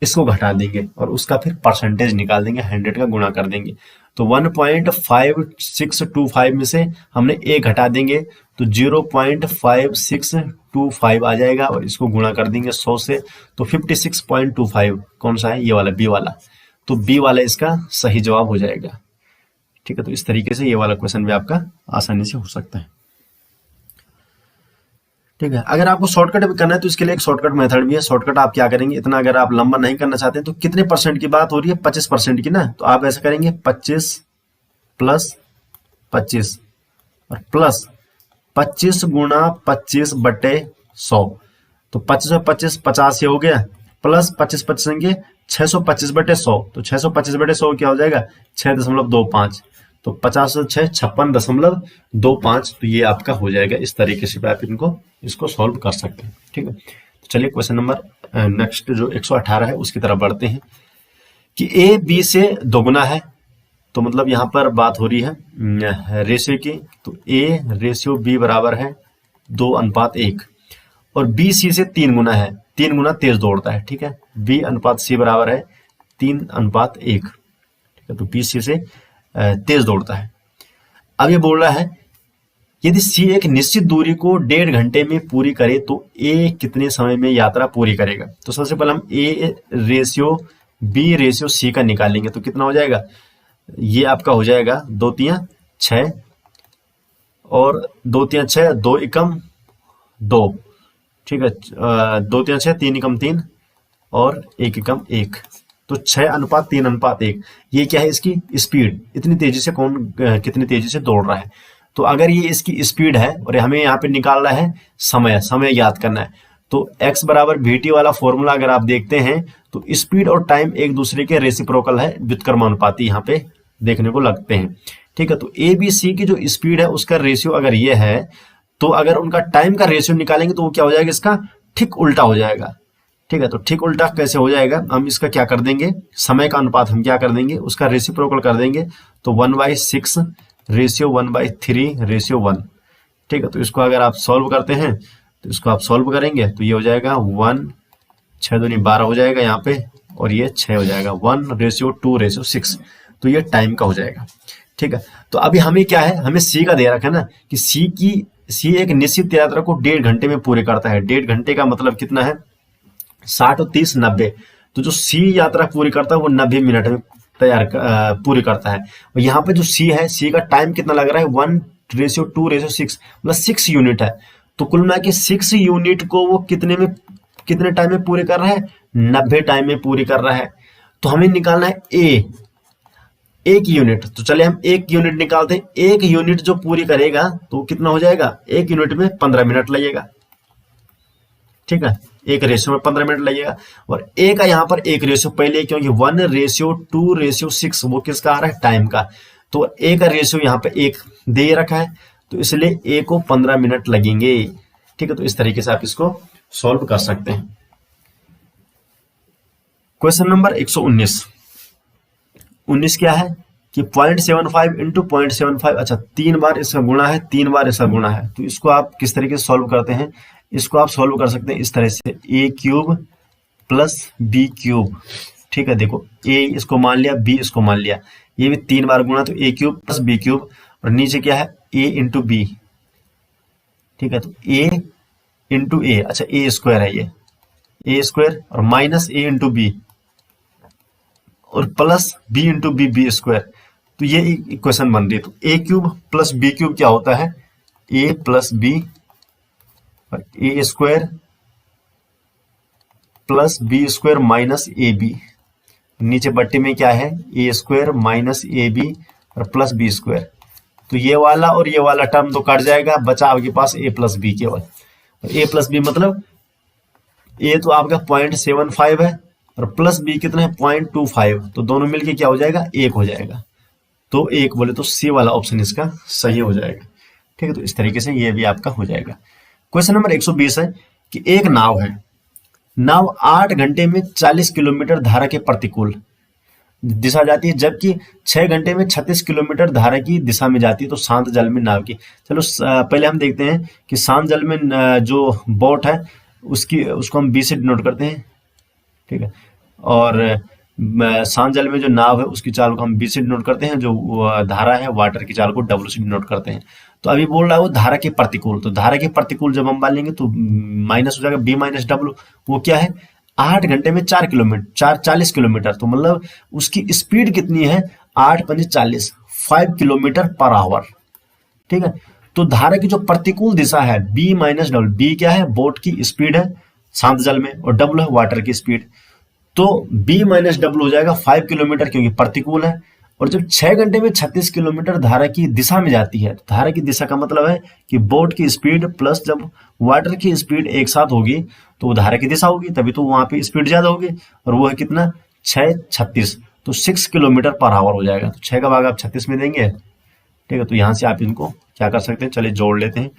इसको घटा देंगे और उसका फिर परसेंटेज निकाल देंगे, 100 का गुणा कर देंगे। तो 1.5625 में से हमने एक घटा देंगे तो 0.5625 आ जाएगा, और इसको गुणा कर देंगे 100 से तो 56.25 कौन सा है, ये वाला बी वाला। तो बी वाला इसका सही जवाब हो जाएगा। ठीक है, तो इस तरीके से ये वाला क्वेश्चन भी आपका आसानी से हो सकता है। ठीक है, अगर आपको शॉर्टकट भी करना है तो इसके लिए एक शॉर्टकट मेथड भी है। शॉर्टकट आप क्या करेंगे, इतना अगर आप लंबा नहीं करना चाहते तो कितने परसेंट की बात हो रही है 25% की ना, तो आप ऐसा करेंगे 25 प्लस 25 और प्लस 25 गुणा 25/100, तो 25 और 25 50 हो गया, प्लस 25 संगे 625/100, तो 625/100 क्या हो जाएगा 6.25, तो 50 और 6 56.25, तो ये आपका हो जाएगा। इस तरीके से आप इसको सॉल्व कर सकते हैं। ठीक है, तो चलिए क्वेश्चन नंबर नेक्स्ट जो 118 है उसकी तरफ बढ़ते हैं कि ए बी से दोगुना है। तो मतलब यहाँ पर बात हो रही है रेशियो की, तो ए रेशियो बी बराबर है 2:1 और बी सी से 3 गुना है, 3 गुना तेज दौड़ता है। ठीक है, बी अनुपात सी बराबर है 3:1। ठीक है, तो बी सी से तेज दौड़ता है। अब ये बोल रहा है यदि सी एक निश्चित दूरी को 1.5 घंटे में पूरी करे तो ए कितने समय में यात्रा पूरी करेगा। तो सबसे पहले हम A ratio B ratio C का निकालेंगे, तो कितना हो जाएगा, ये आपका हो जाएगा 2 तियां 6 और 2 तियां 6, 2 एकम 2। ठीक है, 2 तियां 6, 3 एकम 3 और 1 एकम 1, तो 6:3:1। ये क्या है, इसकी स्पीड, इतनी तेजी से कितनी तेजी से दौड़ रहा है। तो अगर ये इसकी स्पीड है और हमें यहाँ पे निकालना है समय याद करना है, तो x बराबर vt वाला फॉर्मूला अगर आप देखते हैं तो स्पीड और टाइम एक दूसरे के रेसिप्रोकल है, व्युत्क्रमानुपाती यहाँ पे देखने को लगते हैं। ठीक है, तो ए बी सी की जो स्पीड है उसका रेशियो अगर ये है, तो अगर उनका टाइम का रेशियो निकालेंगे तो वो क्या हो जाएगा, इसका ठीक उल्टा हो जाएगा। ठीक है, तो ठीक उल्टा कैसे हो जाएगा, हम इसका क्या कर देंगे, समय का अनुपात हम क्या कर देंगे, उसका रेसिप्रोकल कर देंगे। तो 1/6 रेशियो 1/3 रेशियो 1। ठीक है, तो इसको अगर आप सॉल्व करते हैं तो इसको आप सॉल्व करेंगे तो ये हो जाएगा 1, 6 दूनी 12 हो जाएगा यहाँ पे, और ये 6 हो जाएगा, 1/2/6। तो ये टाइम का हो जाएगा। ठीक है, तो अभी हमें क्या है, हमें सी का दे रखा है ना कि सी एक निश्चित यात्रा को 1.5 घंटे में पूरे करता है। 1.5 घंटे का मतलब कितना है, 60 और 30 90। तो जो सी यात्रा पूरी करता है वो 90 मिनट में पूरी करता है। और यहाँ पे जो सी है, सी का टाइम कितना लग रहा है, 1/2/6, मतलब 6 यूनिट है। तो कुल मिला के 6 यूनिट को वो कितने टाइम में पूरे कर रहा है, 90 टाइम में पूरी कर रहा है। तो हमें निकालना है एक यूनिट। तो चलिए हम एक यूनिट निकालते हैं। एक यूनिट जो पूरी करेगा तो कितना हो जाएगा, एक यूनिट में 15 मिनट लगेगा। ठीक है, एक रेशियो में 15 मिनट लगेगा। और ए का यहाँ पर एक रेशियो पहले, क्योंकि 1/2/6 वो किसका आ रहा है, टाइम का। तो ए का रेशियो यहाँ पे एक दे रखा है, तो इसलिए ए को 15 मिनट लगेंगे। ठीक है, तो इस तरीके से आप इसको सॉल्व कर सकते हैं। क्वेश्चन नंबर 119 क्या है कि 0.75 इंटू 0.75, अच्छा 3 बार इसका गुणा है, 3 बार इसका गुणा है। तो इसको आप किस तरीके से सॉल्व करते हैं, इसको आप सॉल्व कर सकते हैं इस तरह से, a³ प्लस b³। ठीक है, देखो a इसको मान लिया, b इसको मान लिया, ये भी 3 बार गुणा, तो a³ प्लस b³, और नीचे क्या है, a इंटू b। ठीक है, तो a इंटू a, अच्छा a स्क्वायर है ये, a स्क्वायर, और माइनस a इंटू b, और plus b into b square. तो ये इक्वेशन बन रही है। तो a³ प्लस b³ क्या होता है, a प्लस b और A square plus B square minus A B. नीचे बट्टे में क्या है, A square minus A B और प्लस बी स्क्वायर। तो ये वाला और ये वाला टर्म तो कट जाएगा, बचा आपके पास ए प्लस बी केवल। ए प्लस बी मतलब ए तो आपका 0.75 है और प्लस बी कितना है, 0.25। तो दोनों मिलके क्या हो जाएगा, 1 हो जाएगा। तो 1 बोले तो सी वाला ऑप्शन इसका सही हो जाएगा। ठीक है, तो इस तरीके से ये भी आपका हो जाएगा। क्वेश्चन नंबर 120 है कि एक नाव है, नाव 8 घंटे में 40 किलोमीटर धारा के प्रतिकूल दिशा जाती है, जबकि 6 घंटे में 36 किलोमीटर धारा की दिशा में जाती है। तो शांत जल में नाव की, चलो पहले हम देखते हैं कि शांत जल में जो बोट है उसको हम बी से डिनोट करते हैं। ठीक है, और शांत जल में जो नाव है उसकी चाल को हम बी से डिनोट करते हैं, जो धारा है वाटर की चाल को डब्ल्यू से डिनोट करते हैं। तो अभी बोल रहा है वो धारा के प्रतिकूल, तो धारा के प्रतिकूल जब हम डालेंगे तो माइनस हो जाएगा बी माइनस डब्ल्यू। वो क्या है, 8 घंटे में 40 किलोमीटर, तो मतलब उसकी स्पीड कितनी है, 8 × 5 = 40, 5 किलोमीटर पर आवर। ठीक है, तो धारा की जो प्रतिकूल दिशा है बी माइनस डब्ल्यू, बी क्या है, बोट की स्पीड है शांत जल में, और डब्ल्यू है वाटर की स्पीड। तो b माइनस डब्ल्यू हो जाएगा 5 किलोमीटर, क्योंकि प्रतिकूल है। और जब 6 घंटे में 36 किलोमीटर धारा की दिशा में जाती है, धारा की दिशा का मतलब है कि बोट की स्पीड प्लस जब वाटर की स्पीड एक साथ होगी तो वो धारा की दिशा होगी, तभी तो वहां पे स्पीड ज्यादा होगी। और वो है कितना, 6 36, तो 6 किलोमीटर पर आवर हो जाएगा। तो 6 का भाग आप 36 में देंगे। ठीक है, तो यहाँ से आप इनको क्या कर सकते हैं, चलिए जोड़ लेते हैं।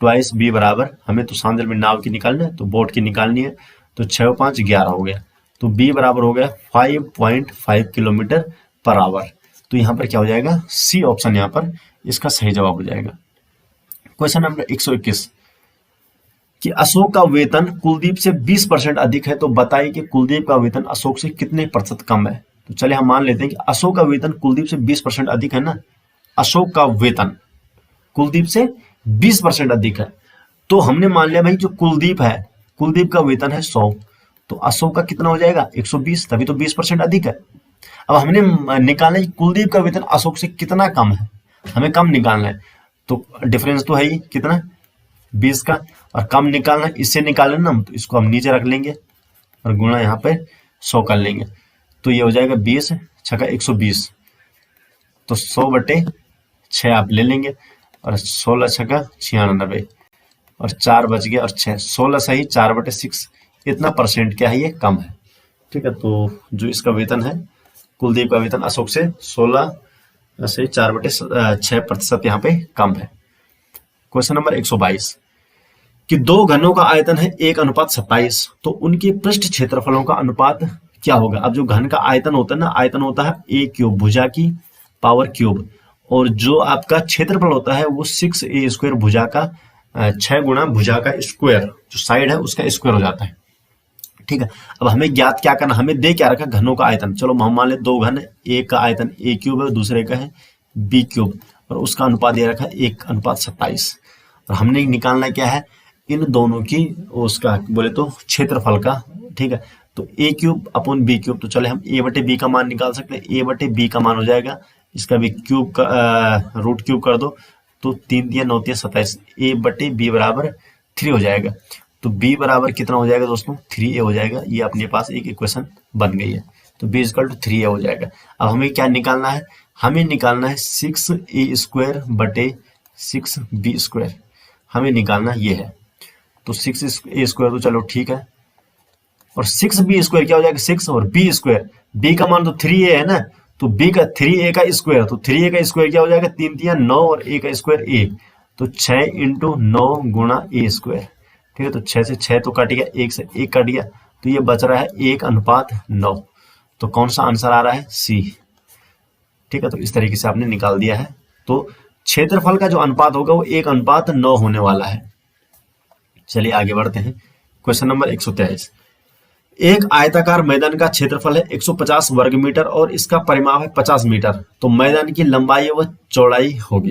ट्वाइस b बराबर, हमें तो शांत जल में नाव की निकालना है तो बोट की निकालनी है, तो 6 और 5 11 हो गया। तो b बराबर हो गया 5.5 किलोमीटर पर आवर। तो यहाँ पर क्या हो जाएगा, सी ऑप्शन यहाँ पर इसका सही जवाब हो जाएगा। क्वेश्चन नंबर 121 कि अशोक का वेतन कुलदीप से 20% अधिक है, तो बताइए कि कुलदीप का वेतन अशोक से कितने प्रतिशत कम है। तो चलिए हम मान लेते हैं कि अशोक का वेतन कुलदीप से 20% अधिक है ना, अशोक का वेतन कुलदीप से 20% अधिक है। तो हमने मान लिया भाई जो कुलदीप है, कुलदीप का वेतन है 100, तो अशोक का कितना हो जाएगा 120, तभी तो 20% अधिक है। अब हमने निकालना है कुलदीप का वेतन अशोक से कितना कम है, हमें कम निकालना है। तो डिफरेंस तो है ही कितना 20 का, और कम निकालना है, इससे निकालना ना, तो इसको हम नीचे रख लेंगे और गुणा यहाँ पे 100 कर लेंगे। तो ये हो जाएगा 20 छका 120, तो 100/6 आप ले लेंगे, और 16 छका 96, और 4 बच गया, और 6 16 सही 4/6, इतना परसेंट क्या है, ये कम है। ठीक है, तो जो इसका वेतन है कुलदीप का वेतन अशोक से 16 से 4/6% यहाँ पे कम है। क्वेश्चन नंबर 122 कि दो घनों का आयतन है 1:27, तो उनके पृष्ठ क्षेत्रफलों का अनुपात क्या होगा। अब जो घन का आयतन होता है ना, आयतन होता है a³ भुजा की पावर क्यूब, और जो आपका क्षेत्रफल होता है वो 6a² भुजा का 6 गुणा भुजा का स्क्वायर, जो साइड है उसका स्क्वायर हो जाता है। ठीक है, अब हमें ज्ञात क्या करना, हमें दे क्या रखा, घनों का आयतन। चलो हम मान ले दो घन, एक का आयतन a³ है, दूसरे का है b³, और उसका अनुपात दे रखा है 1:27, और हमने निकालना क्या है, इन दोनों की उसका बोले तो क्षेत्रफल का। ठीक है, तो a³ अपॉन b³, तो चले हम a/b का मान निकाल सकते हैं। a/b का मान हो जाएगा, इसका भी क्यूब का रूट क्यूब कर दो, तो 3 × 9 = 27, a/b बराबर 3 हो जाएगा। तो b बराबर कितना हो जाएगा दोस्तों, 3a हो जाएगा। ये अपने पास एक इक्वेशन बन गई है, तो b = 3a हो जाएगा। अब हमें क्या निकालना है, हमें निकालना है 6a² बटे 6b², हमें निकालना ये है। तो 6a² तो चलो ठीक है, और 6b² क्या हो जाएगा, 6 और b², b का मान तो 3a है ना, तो b का 3a का स्क्वायर, तो 3a का स्क्वायर क्या हो जाएगा, 3 × 9 और a का स्क्वायर a, तो 6 × 9 गुणा a²। ठीक है, तो 6 से 6 तो कट गया, 1 से 1 कट गया, तो ये बच रहा है 1:9। तो कौन सा आंसर आ रहा है, सी। ठीक है, तो इस तरीके से आपने निकाल दिया है। तो क्षेत्रफल का जो अनुपात होगा वो 1:9 होने वाला है। चलिए आगे बढ़ते हैं। क्वेश्चन नंबर 123, एक आयताकार मैदान का क्षेत्रफल है 150 वर्ग मीटर और इसका परिमाप है 50 मीटर, तो मैदान की लंबाई व चौड़ाई होगी।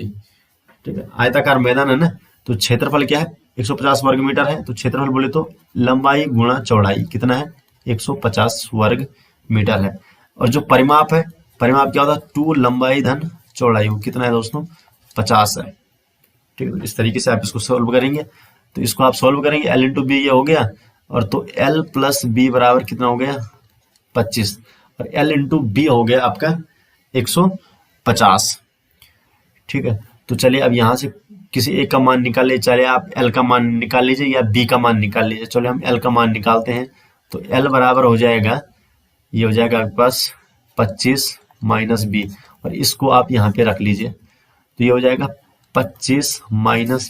ठीक है, आयताकार मैदान है ना, तो क्षेत्रफल क्या है, 150 वर्ग मीटर है, तो क्षेत्रफल बोले तो लंबाई गुणा चौड़ाई कितना है, 150 वर्ग मीटर है। और जो परिमाप है, परिमाप क्या होता है, 2 लंबाई धन चौड़ाई, वो कितना है दोस्तों, 50 है। ठीक है, इस तरीके से आप इसको सोल्व करेंगे। तो इसको आप सोल्व करेंगे, l × b ये हो गया, और तो l + b बराबर कितना हो गया, 25, और l × b हो गया आपका 150। ठीक है, तो चलिए अब यहाँ से किसी एक का मान निकाल लीजिए, चाहे आप l का मान निकाल लीजिए या b का मान निकाल लीजिए। चलो हम l का मान निकालते हैं, तो l बराबर हो जाएगा, ये हो जाएगा आपके पास 25 - b, और इसको आप यहाँ पे रख लीजिए, तो ये हो जाएगा 25 -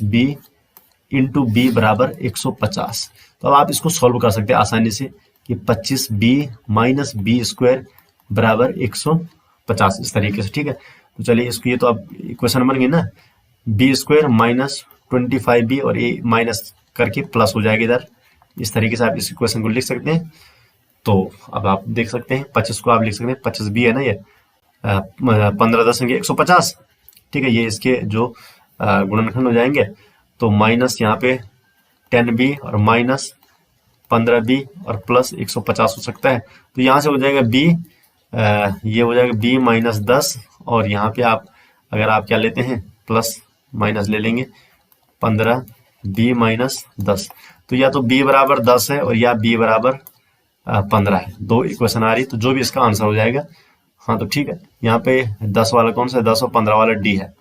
b × b बराबर 150। तो अब आप इसको सॉल्व कर सकते हैं आसानी से कि 25b - b² बराबर 150, इस तरीके से। ठीक है, तो चलिए इसको, ये तो अब इक्वेशन बन गई ना, b² - 25b और a माइनस करके प्लस हो जाएगा इधर। इस तरीके से आप इस इक्वेशन को लिख सकते हैं। तो अब आप देख सकते हैं 25 को आप लिख सकते हैं, 25b है ना, ये 15 10 150। ठीक है, ये इसके जो गुणनखंड हो जाएंगे, तो माइनस यहाँ पे 10b और माइनस 15b और प्लस 150 हो सकता है। तो यहाँ से हो जाएगा b, ये हो जाएगा b - 10, और यहाँ पे आप अगर आप क्या लेते हैं, प्लस माइनस ले लेंगे, 15b - 10, तो या तो b बराबर 10 है और या b बराबर 15 है। दो इक्वेशन आ रही, तो जो भी इसका आंसर हो जाएगा। हाँ, तो ठीक है, यहाँ पे 10 वाला कौन सा है, 10 और 15 वाला डी है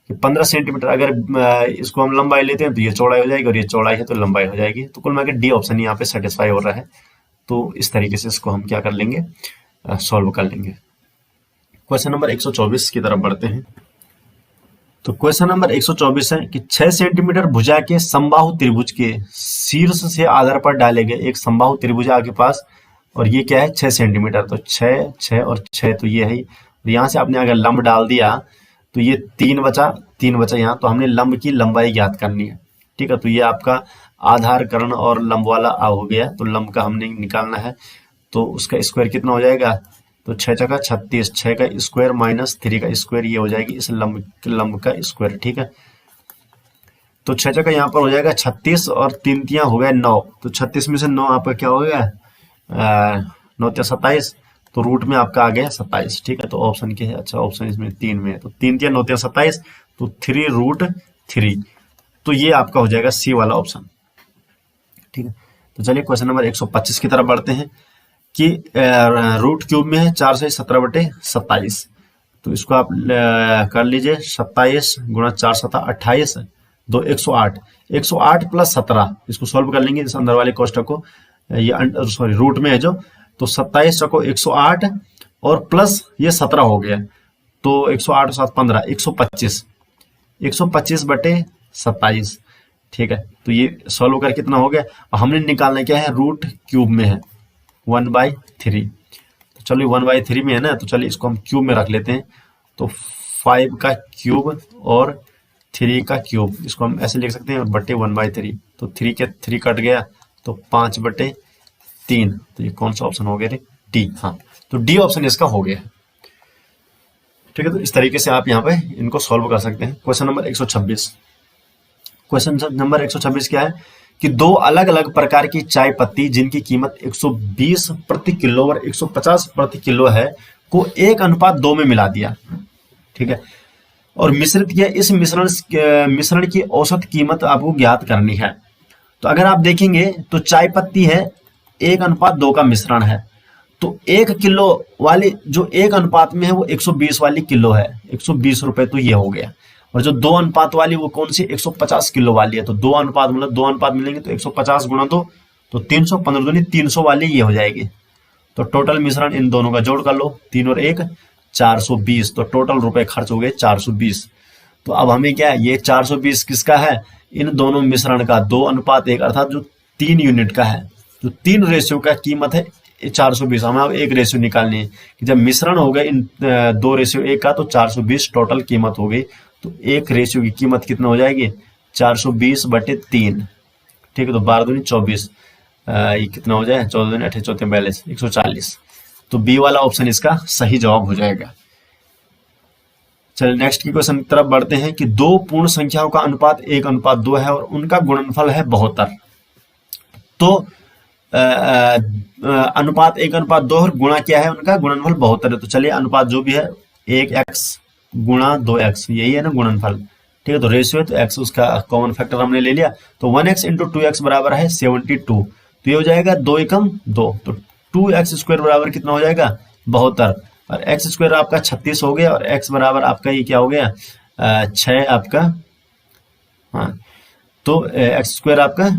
कि 15 सेंटीमीटर। अगर इसको हम लंबाई लेते हैं तो ये चौड़ाई हो जाएगी, और ये चौड़ाई है तो लंबाई हो जाएगी। तो कुल मिलाकर डी ऑप्शन यहाँ पे सेटिस्फाई हो रहा है। तो इस तरीके से इसको हम क्या कर लेंगे, सॉल्व कर लेंगे। क्वेश्चन नंबर 124 की तरफ बढ़ते हैं। तो क्वेश्चन नंबर 124 है कि 6 सेंटीमीटर भुजा के समबाहु त्रिभुज के शीर्ष से आधार पर डाले गए एक समबाहु त्रिभुज आपके पास, और ये क्या है, 6 सेंटीमीटर। तो 6 6 और 6, तो ये है। यहाँ से आपने अगर लंब डाल दिया तो ये 3 बचा यहाँ, तो हमने लंब की लंबाई ज्ञात करनी है। ठीक है, तो ये आपका आधार कर्ण और लंब वाला हो गया, तो लंब का हमने निकालना है। तो उसका स्क्वायर कितना हो जाएगा, तो 6 × 36, 6 का स्क्वायर माइनस 3 का स्क्वायर, ये हो जाएगी इस लंब का स्क्वायर। ठीक है, तो 6 का यहाँ पर हो जाएगा 36 और 3 × हो गया 9, तो 36 में से 9 आपका क्या हो गया, 9 × 27, तो रूट में आपका आ गया 27। ठीक है, तो ऑप्शन क्या है, अच्छा ऑप्शन इसमें 3 में है, तो 3 × 9 = 27, तो 3√3, तो ये आपका हो जाएगा सी वाला ऑप्शन। ठीक है, तो चलिए क्वेश्चन नंबर 125 की तरफ बढ़ते हैं कि रूट क्यूब में है 4 से 17/27, तो इसको आप कर लीजिए, 27 × 4 = 28, 2 108, 108 + 17, इसको सॉल्व कर लेंगे इस अंदर वाले कोष्टक को, ये सॉरी रूट में है जो, तो 27 × 108 और प्लस ये 17 हो गया, तो 108 और 7 15, 125, 125/27। ठीक है, तो ये सॉल्व कर कितना हो गया, और हमने निकालना क्या है, रूट क्यूब में है 1/3। तो चलिए 1/3 में है ना, तो चलिए इसको हम क्यूब में रख लेते हैं। तो 5 का क्यूब और 3 का क्यूब, इसको हम ऐसे लिख सकते हैं, और बटे 1/3। तो 3 के 3 कट गया, तो 5/3। तो ये कौन सा ऑप्शन हो गया रे, डी। हाँ, तो डी ऑप्शन इसका हो गया। ठीक है, तो इस तरीके से आप यहाँ पे इनको सॉल्व कर सकते हैं। Question number 126। क्वेश्चन नंबर 126 क्या है कि दो अलग अलग प्रकार की चाय पत्ती जिनकी कीमत 120 प्रति किलो और 150 प्रति किलो है को 1:2 में मिला दिया। ठीक है, और मिश्रित किया। इस मिश्रण की औसत कीमत आपको ज्ञात करनी है। तो अगर आप देखेंगे तो चाय पत्ती है 1:2 का मिश्रण है, तो 1 किलो वाली जो 1 अनुपात में है वो 120 वाली किलो है, 120 रुपए, तो ये हो गया। और जो 2 अनुपात वाली वो कौन सी, 150 किलो वाली है। तो 2 अनुपात मतलब 2 अनुपात मिलेंगे, तो 150 गुणा 2, तो 300, 15 दूनी 300 वाली ये हो जाएगी। तो टोटल मिश्रण इन दोनों का जोड़ कर लो, 3 और 1 420। तो टोटल रुपए खर्च हो गए 420। तो अब हमें क्या है, ये 420 किसका है, इन दोनों मिश्रण का 2:1, अर्थात जो 3 यूनिट का है, जो 3 रेशियो का कीमत है 420। हमें अब 1 रेशियो निकालनी है कि जब मिश्रण हो गए इन 2 रेशियो 1 का, तो 420 टोटल कीमत हो गई। तो 1 रेशियो की कीमत कितना हो जाएगी, 420/3। ठीक है, तो 12 दूनी 24, ये कितना हो जाए, 14 दूनी 28, 14 42, 140। तो बी वाला ऑप्शन इसका सही जवाब हो जाएगा। चलिए नेक्स्ट की क्वेश्चन की तरफ बढ़ते हैं कि दो पूर्ण संख्याओं का अनुपात 1:2 है और उनका गुणनफल है 72। तो अनुपात 1:2 और गुणा क्या है, उनका गुणनफल 72 है। तो चलिए अनुपात जो भी है 1x गुणा 2x, यही है ना गुणनफल। ठीक है, तो रेशियो है तो x उसका कॉमन फैक्टर हमने ले लिया। तो 1x इंटू 2x बराबर है 72। तो ये हो जाएगा 2 एकम 2, तो 2x² बराबर कितना हो जाएगा, 72। और x² आपका 36 हो गया, और x बराबर आपका ये क्या हो गया, 6 आपका। हाँ, तो x² आपका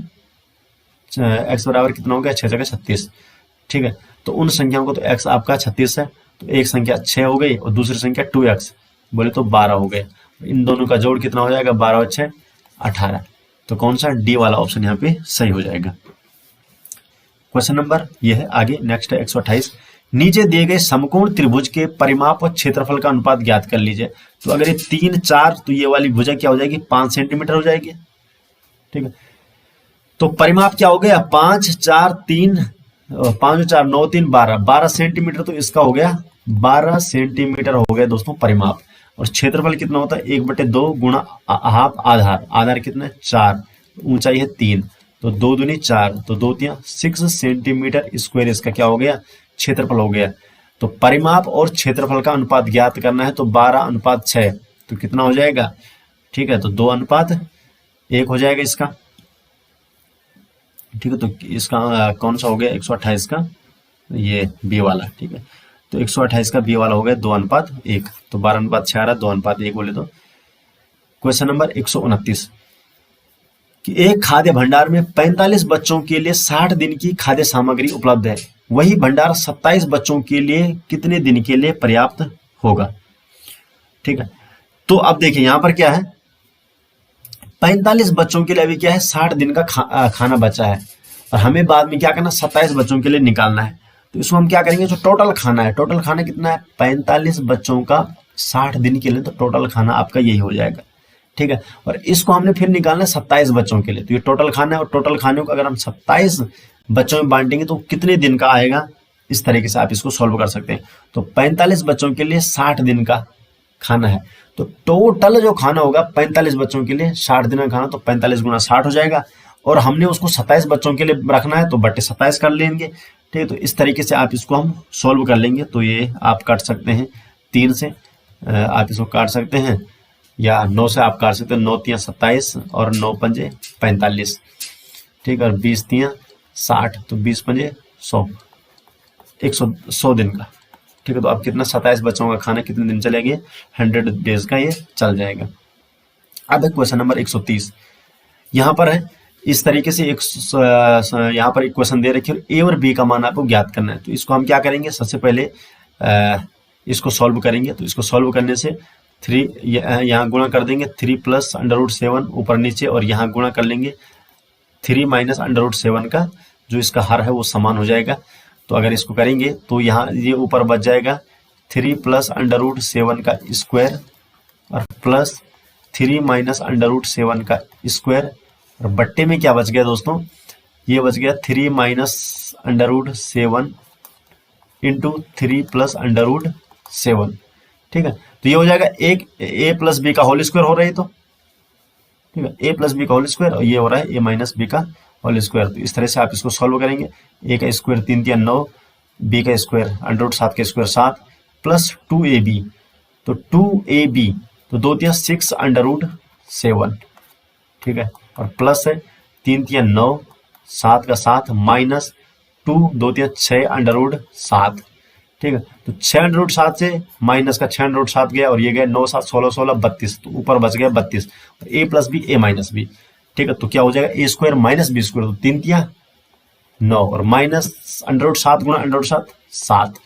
x बराबर कितना हो गया, 6 जगह 36। ठीक है, तो उन संख्याओं को, तो x आपका 36 है, तो एक संख्या 6 हो गई और दूसरी संख्या 2x बोले तो 12 हो गए। इन दोनों का जोड़ कितना हो जाएगा, 12 और 6 18। तो कौन सा, डी वाला ऑप्शन यहाँ पे सही हो जाएगा। क्वेश्चन नंबर ये है आगे, नेक्स्ट है 128। नीचे दिए गए समकोण त्रिभुज के परिमाप और क्षेत्रफल का अनुपात ज्ञात कर लीजिए। तो अगर ये 3 4, तो ये वाली भुजा क्या हो जाएगी, 5 सेंटीमीटर हो जाएगी। ठीक है, तो परिमाप क्या हो गया, 5 4 3, 5 4 9 3 12, 12 सेंटीमीटर। तो इसका हो गया 12 सेंटीमीटर हो गया दोस्तों परिमाप। और क्षेत्रफल कितना होता है, 1/2 गुणा हाफ आधार, आधार कितना है 4, ऊंचाई है 3, तो 2 दूनी 4, तो 2 3 6 सेंटीमीटर स्क्वायर इसका क्या हो गया, क्षेत्रफल हो गया। तो परिमाप और क्षेत्रफल का अनुपात ज्ञात करना है, तो 12:6, तो कितना हो जाएगा, ठीक है, तो 2:1 हो जाएगा इसका। ठीक है, तो इसका कौन सा हो गया, 128 का ये बी वाला। ठीक है, तो 128 का बी वाला हो गया 2:1, तो 12:6 आ रहा, 2:1 बोले तो। क्वेश्चन नंबर 129 कि एक खाद्य भंडार में 45 बच्चों के लिए 60 दिन की खाद्य सामग्री उपलब्ध है, वही भंडार 27 बच्चों के लिए कितने दिन के लिए पर्याप्त होगा। ठीक है, तो अब देखिए यहां पर क्या है, 45 बच्चों के लिए अभी क्या है, 60 दिन का खाना बचा है, और हमें बाद में क्या करना, 27 बच्चों के लिए निकालना है। तो इसको हम क्या करेंगे, जो टोटल खाना है, टोटल खाना कितना है, 45 बच्चों का 60 दिन के लिए, तो टोटल खाना आपका यही हो जाएगा। ठीक है, और इसको हमने फिर निकालना है 27 बच्चों के लिए, तो ये टोटल खाना है, और टोटल खाने को अगर हम 27 बच्चों में बांटेंगे तो कितने दिन का आएगा, इस तरीके से आप इसको सॉल्व कर सकते हैं। तो 45 बच्चों के लिए 60 दिन का खाना है, तो टोटल जो खाना होगा 45 बच्चों के लिए 60 दिन का खाना, तो 45 गुना 60 हो जाएगा, और हमने उसको 27 बच्चों के लिए रखना है, तो बटे 27 कर लेंगे। ठीक है, तो इस तरीके से आप इसको हम सॉल्व कर लेंगे। तो ये आप काट सकते हैं 3 से, आप इसको काट सकते हैं, या 9 से आप काट सकते हैं, 9 3 27 और 9 5 45। ठीक है, और 20 3 60, तो 20 5 100, 100 दिन का। ठीक है, तो अब कितना, 27 बच्चों का खाना कितने दिन चलेगा, 100 डेज का ये चल जाएगा। अब है क्वेश्चन नंबर 130, यहाँ पर है इस तरीके से यहाँ पर एक क्वेश्चन दे रखी है, ए और बी का मान आपको ज्ञात करना है। तो इसको हम क्या करेंगे, सबसे पहले इसको सॉल्व करेंगे। तो इसको सॉल्व करने से 3 यहाँ गुणा कर देंगे 3 प्लस √7 ऊपर नीचे, और यहाँ गुणा कर लेंगे 3 माइनस √7 का, जो इसका हर है वो समान हो जाएगा। तो अगर इसको करेंगे तो यहाँ ये ऊपर बच जाएगा 3 प्लस √7 का स्क्वायर और प्लस 3 माइनस √7 का स्क्वायर, और बट्टे में क्या बच गया दोस्तों, ये बच गया 3 माइनस √7 इंटू 3 प्लस √7। ठीक है, तो ये हो जाएगा एक a प्लस बी का होल स्क्वायर हो रहा है तो, ठीक है, a प्लस बी का होल स्क्वायर, और ये हो रहा है a माइनस बी का होल स्क्वायर। तो इस तरह से आप इसको सॉल्व करेंगे। a का स्क्वायर 3 × 9, b का स्क्वायर √7 का स्क्वायर 7 प्लस 2ab, तो 2ab तो 2 × 6 √7, ठीक है, और प्लस है 3 × 9 7 का 7 माइनस 2 2 × 6 √7, ठीक है, तो 6 √7 से माइनस का 6 √7 गया, और ये गया 9 7 16 16 32, तो ऊपर बच गया 32, a plus B a minus B, ठीक है, तो क्या हो जाएगा a square minus B square, तो 3 × 9 और माइनस √7 गुणा √7 7,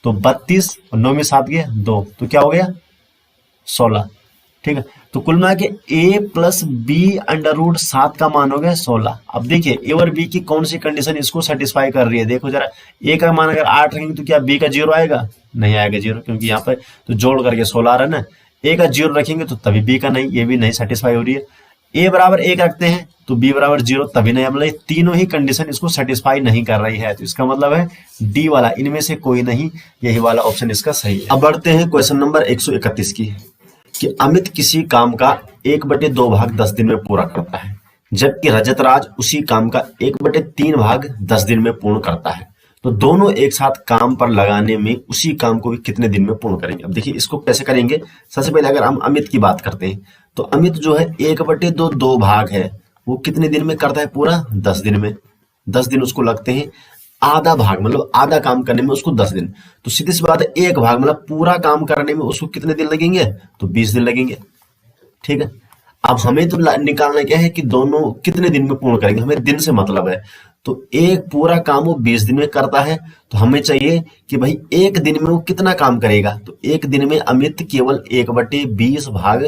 तो 32 और 9 में 7 गया 2, तो क्या हो गया 16, ठीक है। तो कुल मिला के a प्लस बी √7 का मान हो गया 16। अब देखिए a और b की कौन सी कंडीशन इसको सेटिस्फाई कर रही है, देखो जरा, a का मान अगर 8 रखेंगे तो क्या b का 0 आएगा, नहीं आएगा 0, क्योंकि यहाँ पर तो जोड़ करके 16 आ रहा है ना। a का 0 रखेंगे तो तभी b का नहीं, ये भी नहीं सेटिस्फाई हो रही है। a बराबर 1 रखते हैं तो b बराबर 0, तभी नहीं, मतलब तीनों ही कंडीशन इसको सेटिस्फाई नहीं कर रही है, तो इसका मतलब है डी वाला, इनमें से कोई नहीं, यही वाला ऑप्शन इसका सही है। अब बढ़ते हैं क्वेश्चन नंबर 131 की, कि अमित किसी काम का 1/2 भाग 10 दिन में पूरा करता है, जबकि रजत राज उसी काम का 1/3 भाग 10 दिन में पूर्ण करता है, तो दोनों एक साथ काम पर लगाने में उसी काम को कितने दिन में पूर्ण करेंगे। अब देखिए इसको कैसे करेंगे। सबसे पहले अगर हम अमित की बात करते हैं तो अमित जो है 1/2 2 भाग है, वो कितने दिन में करता है पूरा, 10 दिन में। 10 दिन उसको लगते हैं, आधा भाग मतलब आधा काम करने में उसको 10 दिन, तो सीधी सी बात है एक भाग मतलब पूरा काम करने में उसको कितने दिन लगेंगे, तो 20 दिन लगेंगे, ठीक है। अब हमें तो निकालना क्या है कि दोनों कितने दिन में पूर्ण करेंगे, हमें दिन से मतलब है, तो एक पूरा काम वो 20 दिन में करता है, तो हमें चाहिए कि भाई एक दिन में वो कितना काम करेगा, तो एक दिन में अमित केवल 1/20 भाग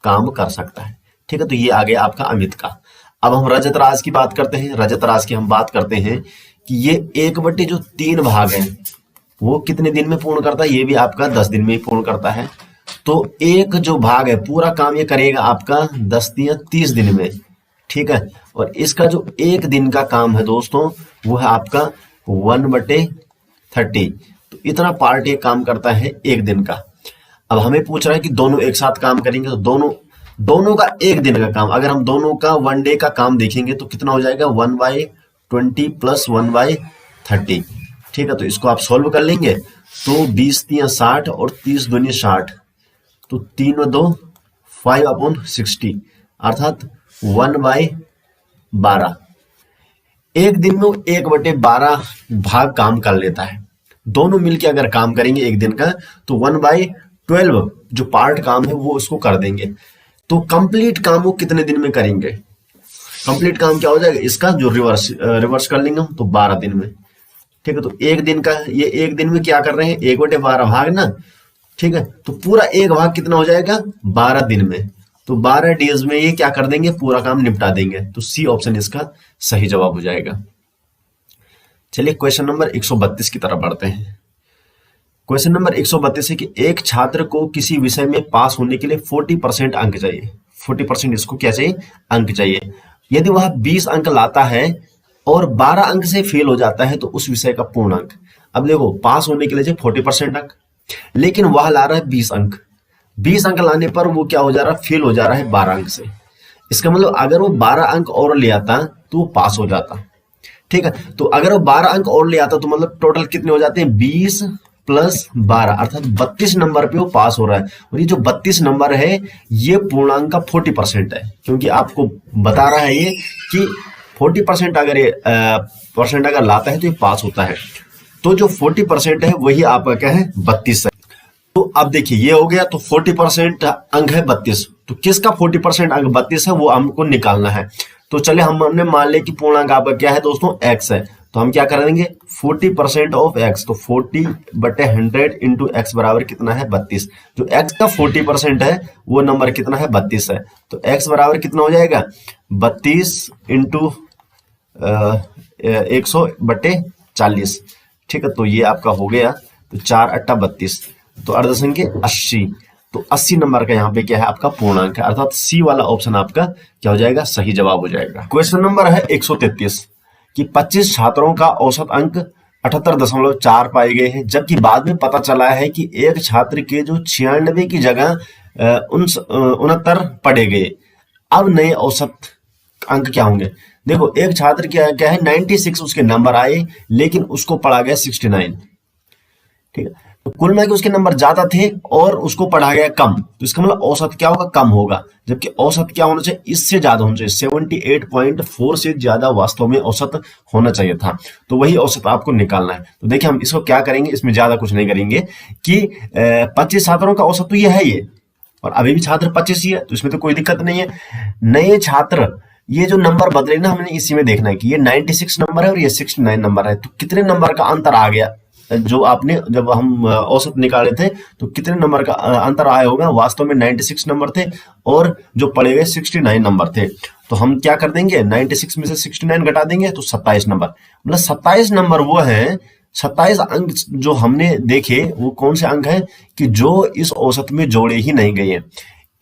काम कर सकता है, ठीक है। तो ये आ गया आपका अमित का। अब हम रजत राज की बात करते हैं। रजत राज की हम बात करते हैं कि ये 1/3 भाग है, वो कितने दिन में पूर्ण करता है, ये भी आपका 10 दिन में ही पूर्ण करता है। तो एक जो भाग है पूरा काम ये करेगा आपका 10 या 30 दिन में, ठीक है। और इसका जो एक दिन का काम है दोस्तों वो है आपका 1/30, तो इतना पार्ट ये काम करता है एक दिन का। अब हमें पूछ रहा है कि दोनों एक साथ काम करेंगे, तो दोनों का एक दिन का काम, अगर हम दोनों का 1 डे का काम देखेंगे तो कितना हो जाएगा, 1/20 प्लस 1/30, ठीक है। तो इसको आप सॉल्व कर लेंगे तो 20 × 60 और 30 दूनी 60, तो 3 और 2 5/60, अर्थात 1/12। एक दिन में 1/12 भाग काम कर लेता है। दोनों मिलके अगर काम करेंगे एक दिन का तो 1/12 जो पार्ट काम है वो उसको कर देंगे। तो कंप्लीट काम वो कितने दिन में करेंगे, कंप्लीट काम क्या हो जाएगा इसका, जो रिवर्स कर लेंगे हम तो 12 दिन में, ठीक है। तो एक दिन का ये एक दिन में क्या कर रहे हैं, 1/12 भाग ना, ठीक है। तो पूरा एक भाग कितना हो जाएगा, 12 दिन में, तो 12 डेज में ये क्या कर देंगे, पूरा काम निपटा देंगे। तो सी ऑप्शन इसका सही जवाब हो जाएगा। चलिए क्वेश्चन नंबर 132 की तरफ बढ़ते हैं। क्वेश्चन नंबर 132 है कि एक छात्र को किसी विषय में पास होने के लिए 40% अंक चाहिए। 40% इसको क्या चाहिए, अंक चाहिए। यदि वह 20 अंक लाता है और 12 अंक से फेल हो जाता है तो उस विषय का पूर्ण अंक। अब देखो पास होने के लिए चाहिए 40% अंक, लेकिन वह ला रहा है 20 अंक। 20 अंक लाने पर वो क्या हो जा रहा है, फेल हो जा रहा है 12 अंक से। इसका मतलब अगर वो 12 अंक और ले आता तो वो पास हो जाता, ठीक है। तो अगर वो 12 अंक और ले आता तो मतलब टोटल कितने हो जाते हैं, 20 प्लस 12 अर्थात 32 नंबर पे वो पास हो रहा है। और ये जो 32 नंबर है ये पूर्णांक का 40% है, क्योंकि आपको बता रहा है ये कि 40% अगर ये परसेंट अगर लाता है तो ये पास होता है। तो जो 40% है वही आपका क्या है, 32 है। तो अब देखिए ये हो गया, तो 40% अंक है 32, तो किसका 40% अंक 32 है वो हमको निकालना है। तो चले हमने मान लिया कि पूर्णांक आपका क्या है दोस्तों, x है, तो हम क्या करेंगे 40% ऑफ एक्स, तो 40/100 इंटू एक्स बराबर कितना है 32। जो एक्स का 40% है वो नंबर कितना है 32 है। तो एक्स बराबर कितना हो जाएगा 32 इंटू 100/40। ठीक है, तो ये आपका हो गया। तो 4 अट्टा 32, तो अर्धसंख्य 80। तो 80 नंबर का यहाँ पे क्या है आपका पूर्णांक है, अर्थात सी वाला ऑप्शन आपका क्या हो जाएगा सही जवाब हो जाएगा। क्वेश्चन नंबर है 133 कि 25 छात्रों का औसत अंक 78.4 पाए गए हैं, जबकि बाद में पता चला है कि एक छात्र के जो 96 की जगह 69 पढ़े गए। अब नए औसत अंक क्या होंगे। देखो एक छात्र क्या क्या है 96 उसके नंबर आए, लेकिन उसको पढ़ा गया 69। ठीक है, तो कुल मिला के उसके नंबर ज्यादा थे और उसको पढ़ा गया कम, तो इसका मतलब औसत क्या होगा कम होगा। जबकि औसत क्या होना चाहिए इससे ज्यादा होना चाहिए, 78.4 से ज्यादा वास्तव में औसत होना चाहिए था। तो वही औसत आपको निकालना है। तो देखिए हम इसको क्या करेंगे, इसमें ज्यादा कुछ नहीं करेंगे कि 25 छात्रों का औसत तो ये है ये, और अभी भी छात्र 25 ही है, तो इसमें तो कोई दिक्कत नहीं है। नए छात्र ये जो नंबर बदले ना हमने इसी में देखना है कि ये 96 नंबर है और ये 69 नंबर है, तो कितने नंबर का अंतर आ गया। जो आपने जब हम औसत निकाले थे तो कितने नंबर का अंतर आया होगा, वास्तव में 96 नंबर थे और जो पड़े गए 69 नंबर थे। तो हम क्या कर देंगे 96 में से 69 घटा देंगे तो 27 नंबर, मतलब 27 नंबर वो है। 27 अंक जो हमने देखे वो कौन से अंक है कि जो इस औसत में जोड़े ही नहीं गए।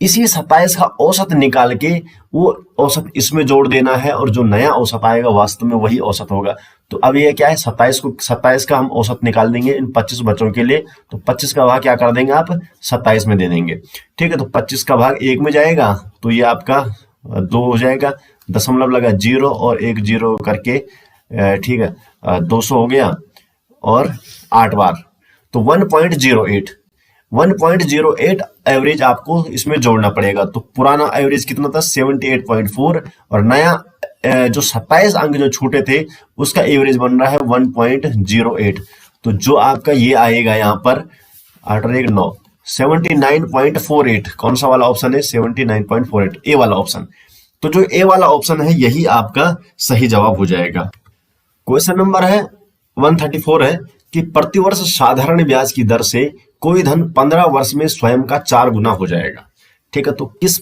इसी 27 का औसत निकाल के वो औसत इसमें जोड़ देना है और जो नया औसत आएगा वास्तव में वही औसत होगा। तो अब ये क्या है 27 का हम औसत निकाल देंगे इन 25 बच्चों के लिए। तो 25 का भाग क्या कर देंगे आप 27 में दे देंगे। ठीक है, तो 25 का भाग 1 में जाएगा तो ये आपका 2 हो जाएगा, दशमलव लगा 0 और 1 0 करके ठीक है 200 हो गया और 8 बार, तो 1.08 एवरेज आपको इसमें जोड़ना पड़ेगा। तो पुराना एवरेज कितना था 78.4 और नया जो 27 अंक जो छूटे थे उसका एवरेज बन रहा है 1.08। तो जो आपका ये आएगा यहाँ पर 8 और 1 9 79.48, कौन सा वाला ऑप्शन है 79.48 ए वाला ऑप्शन। तो जो ए वाला ऑप्शन है यही आपका सही जवाब हो जाएगा। क्वेश्चन नंबर है 134 है कि प्रतिवर्ष साधारण ब्याज की दर से कोई धन 15 वर्ष में स्वयं का 4 गुना हो जाएगा। ठीक है, तो किस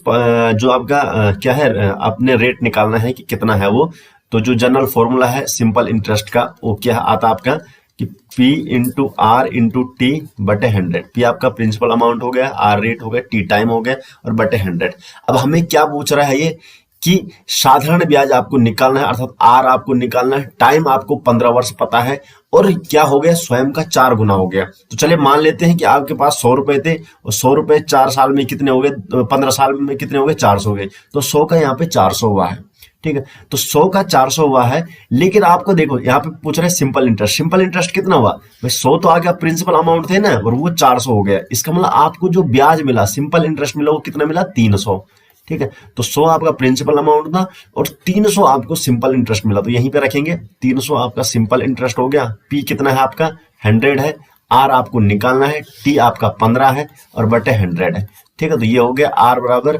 जो आपका क्या है आपने रेट निकालना है कि कितना है वो। तो जो जनरल फॉर्मूला है सिंपल इंटरेस्ट का वो क्या आता आपका कि P into R into T बटे 100। P आपका प्रिंसिपल अमाउंट हो गया, आर रेट हो गया, टी टाइम हो गया और बटे 100। अब हमें क्या पूछ रहा है ये कि साधारण ब्याज आपको निकालना है, अर्थात आर आपको निकालना है, टाइम आपको 15 वर्ष पता है और क्या हो गया स्वयं का 4 गुना हो गया। तो चलिए मान लेते हैं कि आपके पास 100 रुपए थे और 100 रुपए 4 साल में कितने हो गए 15 साल में कितने हो गए 400 हो गए। तो 100 का यहाँ पे 400 हुआ है। ठीक है, तो 100 का 400 हुआ है, लेकिन आपको देखो यहाँ पे पूछ रहे हैं सिंपल इंटरेस्ट। सिंपल इंटरेस्ट कितना हुआ भाई 100 तो आ गया प्रिंसिपल अमाउंट थे ना और वो 400 हो गया। इसका मतलब आपको जो ब्याज मिला सिंपल इंटरेस्ट मिला वो कितना मिला 300। ठीक है, तो 100 आपका प्रिंसिपल अमाउंट था और 300 आपको सिंपल इंटरेस्ट मिला, तो यहीं पे रखेंगे 300 आपका सिंपल इंटरेस्ट हो गया। पी कितना है आपका 100 है, आर आपको निकालना है, टी आपका 15 है और बटे 100 है। ठीक है, तो ये हो गया आर बराबर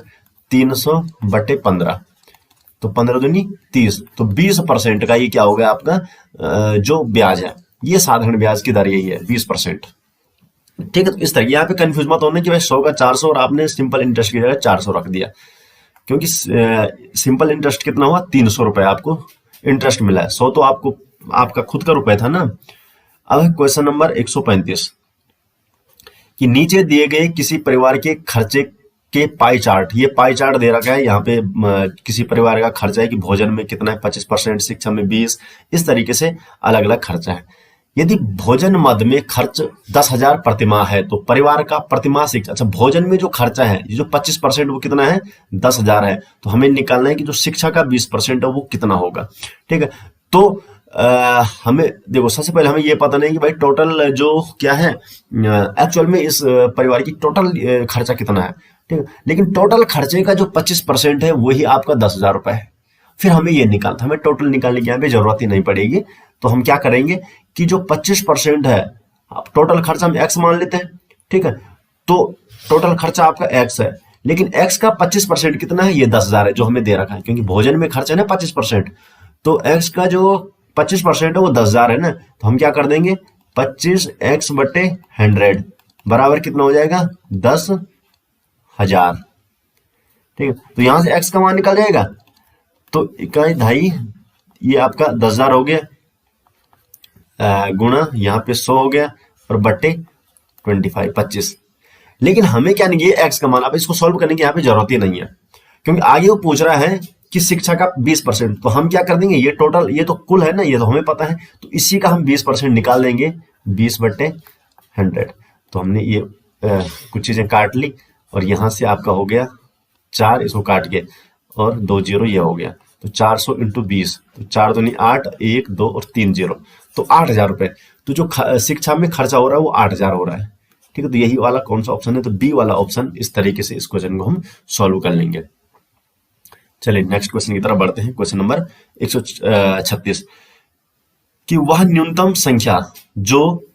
300 बटे 15, तो 15 दूनी 30, तो 20% का ये क्या हो गया आपका जो ब्याज है, ये साधारण ब्याज की दर यही है 20%। ठीक है, तो इस तरह यहाँ पे कंफ्यूज मत होने कि भाई 100 का 400 और आपने सिंपल इंटरेस्ट की जगह 400 रख दिया, क्योंकि सिंपल इंटरेस्ट कितना हुआ 300 रुपए आपको इंटरेस्ट मिला है, 100 तो आपको आपका खुद का रुपए था ना। अब क्वेश्चन नंबर 135 कि नीचे दिए गए किसी परिवार के खर्चे के पाई चार्ट, ये पाई चार्ट दे रखा है यहाँ पे किसी परिवार का खर्चा है कि भोजन में कितना है 25%, शिक्षा में 20, इस तरीके से अलग अलग खर्चा है। यदि भोजन मद में खर्च 10,000 प्रतिमाह है तो परिवार का प्रतिमाह शिक्षा, अच्छा भोजन में जो खर्चा है ये जो 25% वो कितना है 10,000 है, तो हमें निकालना है कि जो शिक्षा का 20% है वो कितना होगा। ठीक है, तो हमें देखो सबसे पहले हमें ये पता नहीं कि भाई टोटल जो क्या है एक्चुअल में इस परिवार की टोटल खर्चा कितना है। ठीक है, लेकिन टोटल खर्चे का जो 25% है वही आपका 10,000 रुपए है। फिर हमें ये निकालना, हमें टोटल निकालने की यहाँ पे जरूरत ही नहीं पड़ेगी। तो हम क्या करेंगे कि जो 25% है टोटल खर्चा हम x मान लेते हैं। ठीक है, तो टोटल खर्चा आपका x है, लेकिन x का 25% कितना है ये 10,000 है जो हमें दे रखा है, क्योंकि भोजन में खर्चा है ना 25%, तो x का जो 25% है वो 10,000 है ना, तो हम क्या कर देंगे 25x/100 बराबर कितना हो जाएगा 10,000। ठीक है, तो यहां से x का मान निकल जाएगा, तो इकाई ढाई ये आपका 10,000 हो गया, गुणा यहाँ पे 100 हो गया और बट्टे 25। लेकिन हमें क्या नहीं है एक्स का मान, अब इसको सॉल्व करने की यहाँ पे जरूरत ही नहीं है, क्योंकि आगे वो पूछ रहा है कि शिक्षा का 20%, तो हम क्या कर देंगे ये टोटल, ये तो कुल है ना, ये तो हमें पता है, तो इसी का हम 20% निकाल देंगे 20/100। तो हमने ये कुछ चीजें काट ली और यहां से आपका हो गया 4, इसको काट के और 2 0 ये हो गया, तो 400 इंटू 20, तो 4 दूनी 8, 1 2 और 3 0, तो 8,000 रुपए। तो जो शिक्षा में खर्चा हो रहा है वो 8,000 हो रहा है। ठीक है, तो यही वाला कौन सा ऑप्शन है, तो बी वाला ऑप्शन। इस तरीके से इस क्वेश्चन को हम सॉल्व कर लेंगे। चलिए नेक्स्ट क्वेश्चन की तरफ बढ़ते हैं। क्वेश्चन नंबर 136 कि वह न्यूनतम संख्या जो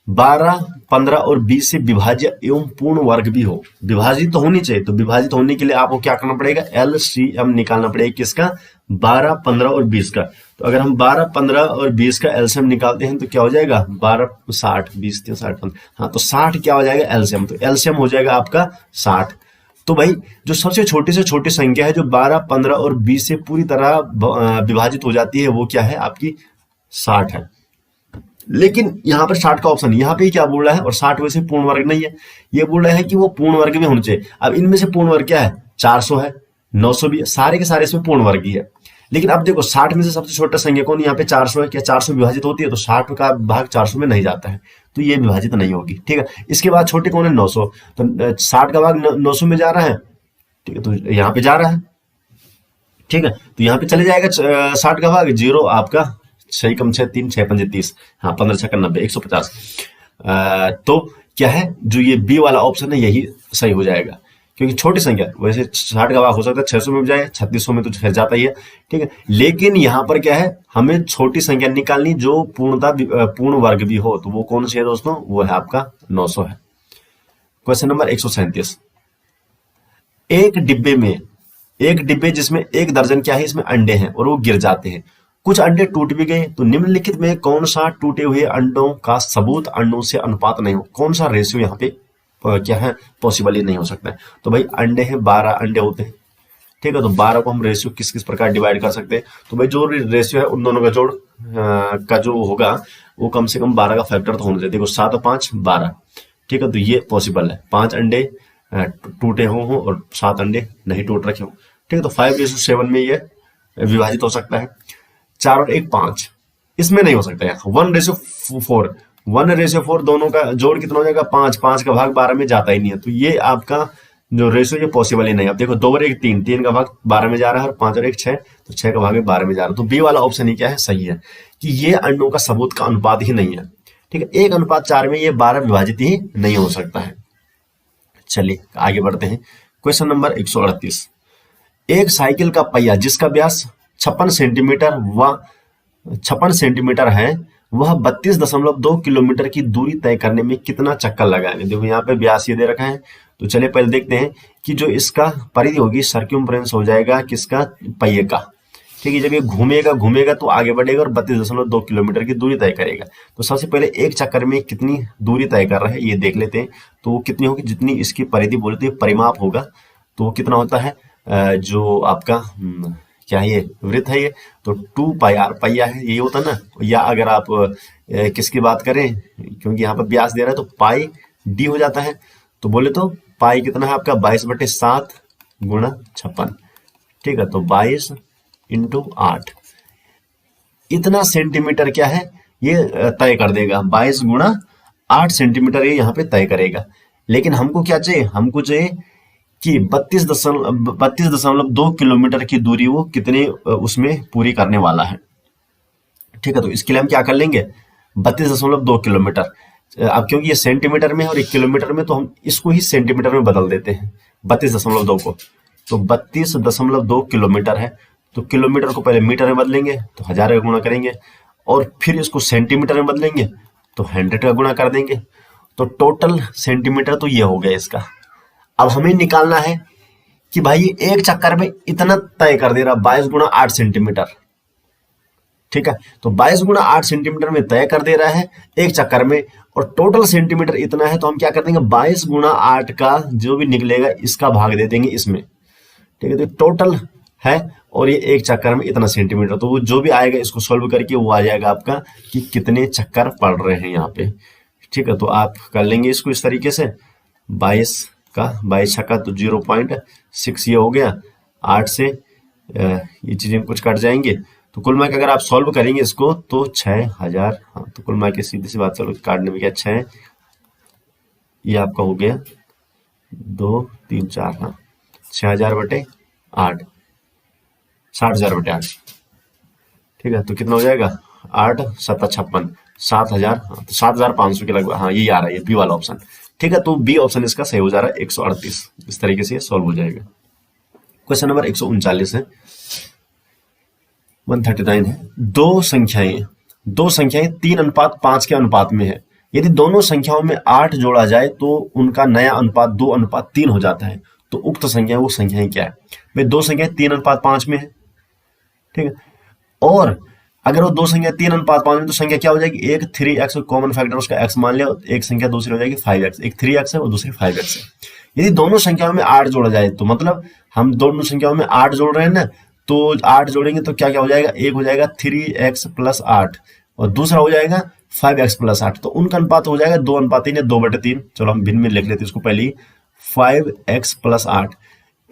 12, 15 और 20 से विभाज्य एवं पूर्ण वर्ग भी हो, विभाजित तो होनी चाहिए, तो विभाजित होने के लिए आपको क्या करना पड़ेगा, LCM निकालना पड़ेगा किसका, 12, 15 और 20 का। तो अगर हम 12, 15 और 20 का LCM निकालते हैं तो क्या हो जाएगा 12, 60, 20, 60, 15, हाँ तो 60 क्या हो जाएगा LCM, तो LCM हो जाएगा आपका 60। तो भाई जो सबसे छोटी से छोटी संख्या है जो 12, 15 और 20 से पूरी तरह विभाजित हो जाती है वो क्या है आपकी 60 है। लेकिन यहाँ पर 60 का ऑप्शन यहाँ पे क्या बोल रहा है, और 60 वैसे पूर्ण वर्ग नहीं है, ये बोल रहा है कि वो पूर्ण वर्ग में होना चाहिए। अब इनमें से पूर्ण वर्ग क्या है, 400 है, 900 भी है, सारे के सारे इसमें पूर्ण वर्ग ही है। लेकिन अब देखो 60 में से सबसे छोटा संख्या कौन, यहाँ पे 400 है, क्या 400 विभाजित होती है, तो 60 का भाग 400 में नहीं जाता है, तो ये विभाजित नहीं होगी। ठीक है, इसके बाद छोटे कौन है 900, तो 60 का भाग 900 में जा रहा है, ठीक है, तो यहाँ पे जा रहा है। ठीक है, तो यहाँ पे चले जाएगा 60 का भाग, 0 आपका 6 कम 6 3 6 5 30, हाँ 15 6 90 150। तो क्या है जो ये बी वाला ऑप्शन है यही सही हो जाएगा, क्योंकि छोटी संख्या वैसे 60 का भाग हो सकता है 600 में भी जाए, 3600 में तो फिर जाता ही है। ठीक है, लेकिन यहाँ पर क्या है हमें छोटी संख्या निकालनी जो पूर्ण वर्ग भी हो, तो वो कौन सी है दोस्तों, वो है आपका 900 है। क्वेश्चन नंबर 137 एक डिब्बे जिसमें 1 दर्जन क्या है इसमें अंडे हैं और वो गिर जाते हैं, कुछ अंडे टूट भी गए, तो निम्नलिखित में कौन सा टूटे हुए अंडों का सबूत अंडों से अनुपात नहीं हो, कौन सा रेशियो यहाँ पे क्या है पॉसिबल ही नहीं हो सकता है। तो भाई अंडे हैं 12 अंडे होते हैं। ठीक है, तो 12 को हम रेशियो किस किस प्रकार डिवाइड कर सकते हैं, तो भाई जो रेशियो है उन दोनों का जोड़ का जो होगा वो कम से कम 12 का फैक्टर तो होना चाहिए। देखो 7 और 5 12। ठीक है, तो ये पॉसिबल है, 5 अंडे टूटे हो और 7 अंडे नहीं टूट रखे हो। ठीक है, तो 5:7 में ये विभाजित हो सकता है। 4 और 1 5, इसमें नहीं हो सकता है। 1:4 दोनों का जोड़ कितना हो जाएगा 5, 5 का भाग 12 में जाता ही नहीं है, तो ये आपका जो रेशियो ये पॉसिबल ही नहीं है। अब देखो 2 और 1 3, 3 का भाग 12 में जा रहा है और 5 और 1 6, तो 6 का भाग 12 में जा रहा है। तो बी वाला ऑप्शन ही क्या है सही है कि ये अंडों का सबूत का अनुपात ही नहीं है। ठीक है, 1:4 में ये 12 विभाजित ही नहीं हो सकता है। चलिए आगे बढ़ते हैं। क्वेश्चन नंबर 138 एक साइकिल का पहिया जिसका व्यास 56 सेंटीमीटर है वह 32.2 किलोमीटर की दूरी तय करने में कितना चक्कर लगाएंगे। देखो यहाँ पे व्यास ये दे रखा है, तो चलिए पहले देखते हैं कि जो इसका परिधि होगी सर्क्यूम्फ्रेंस हो जाएगा किसका, पहिए का। ठीक है, जब ये घूमेगा तो आगे बढ़ेगा और 32.2 किलोमीटर की दूरी तय करेगा। तो सबसे पहले एक चक्कर में कितनी दूरी तय कर रहा है ये देख लेते हैं। तो वो कितनी होगी, जितनी इसकी परिधि बोलते हैं परिमाप होगा, तो वो कितना होता है जो आपका क्या है ये वृत्त है ये, तो 2πr पहिया है ये होता है ना। या अगर आप किसकी बात करें, क्योंकि यहाँ पर व्यास दे रहा है तो पाई डी हो जाता है, तो बोले तो पाई कितना है आपका 22/7 गुणा 56। ठीक है, तो 22 × 8 इतना सेंटीमीटर क्या है ये तय कर देगा, 22 × 8 सेंटीमीटर ये यहाँ पे तय करेगा। लेकिन हमको क्या चाहिए, हमको चाहिए कि 32.2 किलोमीटर की दूरी वो कितने उसमें पूरी करने वाला है। ठीक है, तो इसके लिए हम क्या कर लेंगे 32.2 किलोमीटर। अब क्योंकि ये सेंटीमीटर में है और 1 किलोमीटर में, तो हम इसको ही सेंटीमीटर में बदल देते हैं 32.2 को। तो 32.2 किलोमीटर है, तो किलोमीटर को पहले मीटर में बदलेंगे तो 1000 का गुणा करेंगे और फिर इसको सेंटीमीटर में बदलेंगे तो 100 का गुणा कर देंगे, तो टोटल सेंटीमीटर तो ये हो गया इसका। अब हमें निकालना है कि भाई एक चक्कर में इतना तय कर दे रहा 22 × 8 सेंटीमीटर। ठीक है, तो 22 गुणा 8 सेंटीमीटर में तय कर दे रहा है एक चक्कर में, और टोटल सेंटीमीटर इतना है, तो हम क्या कर देंगे 22 गुणा 8 का जो भी निकलेगा इसका भाग दे देंगे इसमें। ठीक है, तो टोटल है और ये एक चक्कर में इतना सेंटीमीटर, तो वो जो भी आएगा इसको सोल्व करके वो आ जाएगा आपका कि कितने चक्कर पड़ रहे हैं यहाँ पे। ठीक है, तो आप कर लेंगे इसको इस तरीके से, 22 छक्का तो 0.6 ये हो गया, 8 से ये चीजें कुछ कट जाएंगे, तो कुल मिला के अगर आप सॉल्व करेंगे इसको तो 6000, हाँ तो कुल मिला के सीधी सी बात, चलो काटने में क्या 6, ये आपका हो गया 2 3 4, हाँ 6000/8, 60,000/8। ठीक है, तो कितना हो जाएगा 8 7 56, 7000, हाँ तो 7500 के लगभग, हाँ यही आ रहा है, ये बी वाला ऑप्शन। ठीक है, तो बी ऑप्शन इसका सही हो जा रहा है 138। इस तरीके से ये सॉल्व हो जाएगा। क्वेश्चन नंबर 139 है, 139 है, दो संख्याएं 3:5 के अनुपात में है। यदि दोनों संख्याओं में 8 जोड़ा जाए तो उनका नया अनुपात 2:3 हो जाता है, तो उक्त संख्या वो संख्याएं क्या है? भाई दो संख्याएं 3:5 में है, ठीक है, और अगर वो दो संख्या 3:5 में, तो संख्या क्या हो जाएगी, एक 3x कॉमन फैक्टर उसका x मान लिया, एक संख्या दूसरी हो जाएगी 5x, एक 3x है और दूसरी 5x है। यदि दोनों संख्याओं में 8 जोड़ा जाए, तो मतलब हम दोनों संख्याओं में 8 जोड़ रहे हैं ना, तो 8 जोड़ेंगे तो क्या क्या हो जाएगा, एक हो जाएगा 3x + 8 और दूसरा हो जाएगा 5x + 8, तो उनका अनुपात हो जाएगा 2:3 या 2/3। चलो हम भिन्न में लिख लेते हैं इसको पहले ही, 5x + 8,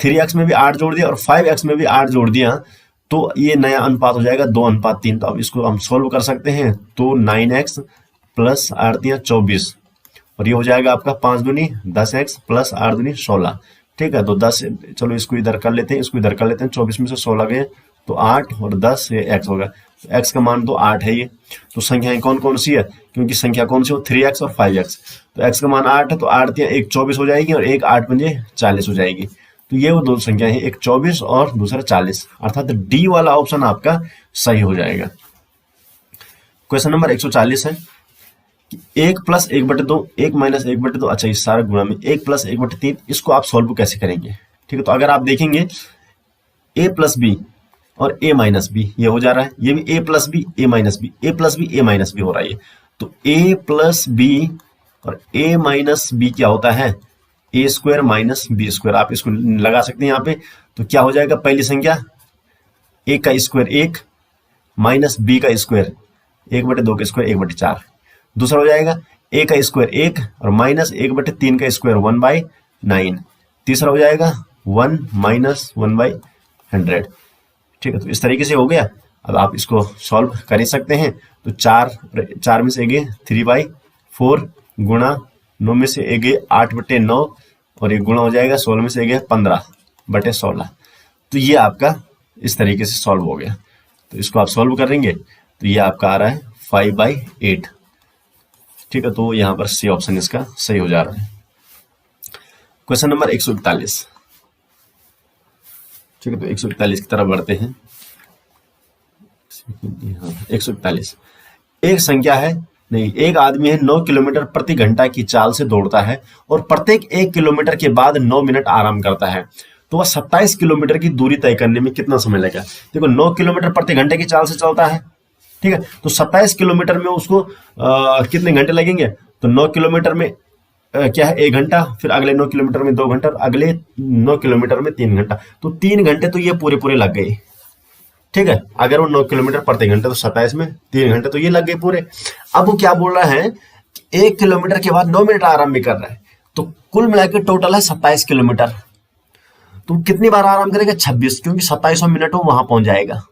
3x में भी 8 जोड़ दिया और 5x में भी 8 जोड़ दिया, तो ये नया अनुपात हो जाएगा 2:3। तो अब इसको हम सोल्व कर सकते हैं, तो 9x + 8 × 24 और ये हो जाएगा आपका 5 दूनी 10x + 8 दूनी 16। ठीक है, तो 10, चलो इसको इधर कर लेते हैं, इसको इधर कर लेते हैं, 24 में से 16 गए तो 8 और 10 ये x होगा, तो x का मान तो 8 है ये। तो संख्याएं कौन कौन सी है, क्योंकि संख्या कौन सी हो 3x और 5x, तो x का मान 8 है, तो 8 × 1 24 हो जाएगी और 1 8 × 5 40 हो जाएगी। तो ये वो दो संख्या है, एक 24 और दूसरा 40, अर्थात डी वाला ऑप्शन आपका सही हो जाएगा। क्वेश्चन नंबर 140 है, 1 + 1/2, 1 - 1/2, अच्छा इस सारा गुणा में 1 + 1/3, इसको आप सॉल्व कैसे करेंगे? ठीक है, तो अगर आप देखेंगे a + b और a - b ये हो जा रहा है, ये भी a + b a - b, a + b a - b हो रहा है, तो a + b और a - b क्या होता है, a² - b²। आप इसको लगा सकते हैं यहाँ पे, तो क्या हो जाएगा, पहली संख्या a का स्क्वायर 1 माइनस b का स्क्वायर 1/2 का स्क्वायर 1/4, दूसरा हो जाएगा a का स्क्वायर 1 और माइनस 1/3 का स्क्वायर 1/9, तीसरा हो जाएगा 1 - 1/100। ठीक है, तो इस तरीके से हो गया। अब आप इसको सॉल्व कर ही सकते हैं, तो 4 में से गए 3/4 गुणा 9 में से गए 8/9 और ये गुणा हो जाएगा 16 में से गए 15/16। तो ये आपका इस तरीके से सॉल्व हो गया। तो इसको आप सॉल्व करेंगे तो ये आपका आ रहा है 5/8। ठीक है, तो यहाँ पर सी ऑप्शन इसका सही हो जा रहा है। Question number 141। ठीक है, तो 141 की तरफ बढ़ते हैं। 141, एक संख्या है, नहीं, एक आदमी है 9 किलोमीटर प्रति घंटा की चाल से दौड़ता है और प्रत्येक 1 किलोमीटर के बाद 9 मिनट आराम करता है, तो वह 27 किलोमीटर की दूरी तय करने में कितना समय लगेगा? देखो 9 किलोमीटर प्रति घंटे की चाल से चलता है, ठीक है, तो 27 किलोमीटर में उसको कितने घंटे लगेंगे? तो 9 किलोमीटर में क्या है 1 घंटा, फिर अगले 9 किलोमीटर में 2 घंटा, अगले 9 किलोमीटर में 3 घंटा, तो 3 घंटे तो ये पूरे लग गए। ठीक है, अगर वो 9 किलोमीटर प्रति घंटे, तो 27 में 3 घंटे तो ये लग गए पूरे। अब वो क्या बोल रहा है, 1 किलोमीटर के बाद 9 मिनट आराम भी कर रहा है, तो कुल मिलाकर टोटल है 27 किलोमीटर। तो कितनी बार आराम करेगा? 26, क्योंकि 27वां मिनट वो वहां पहुंच जाएगा।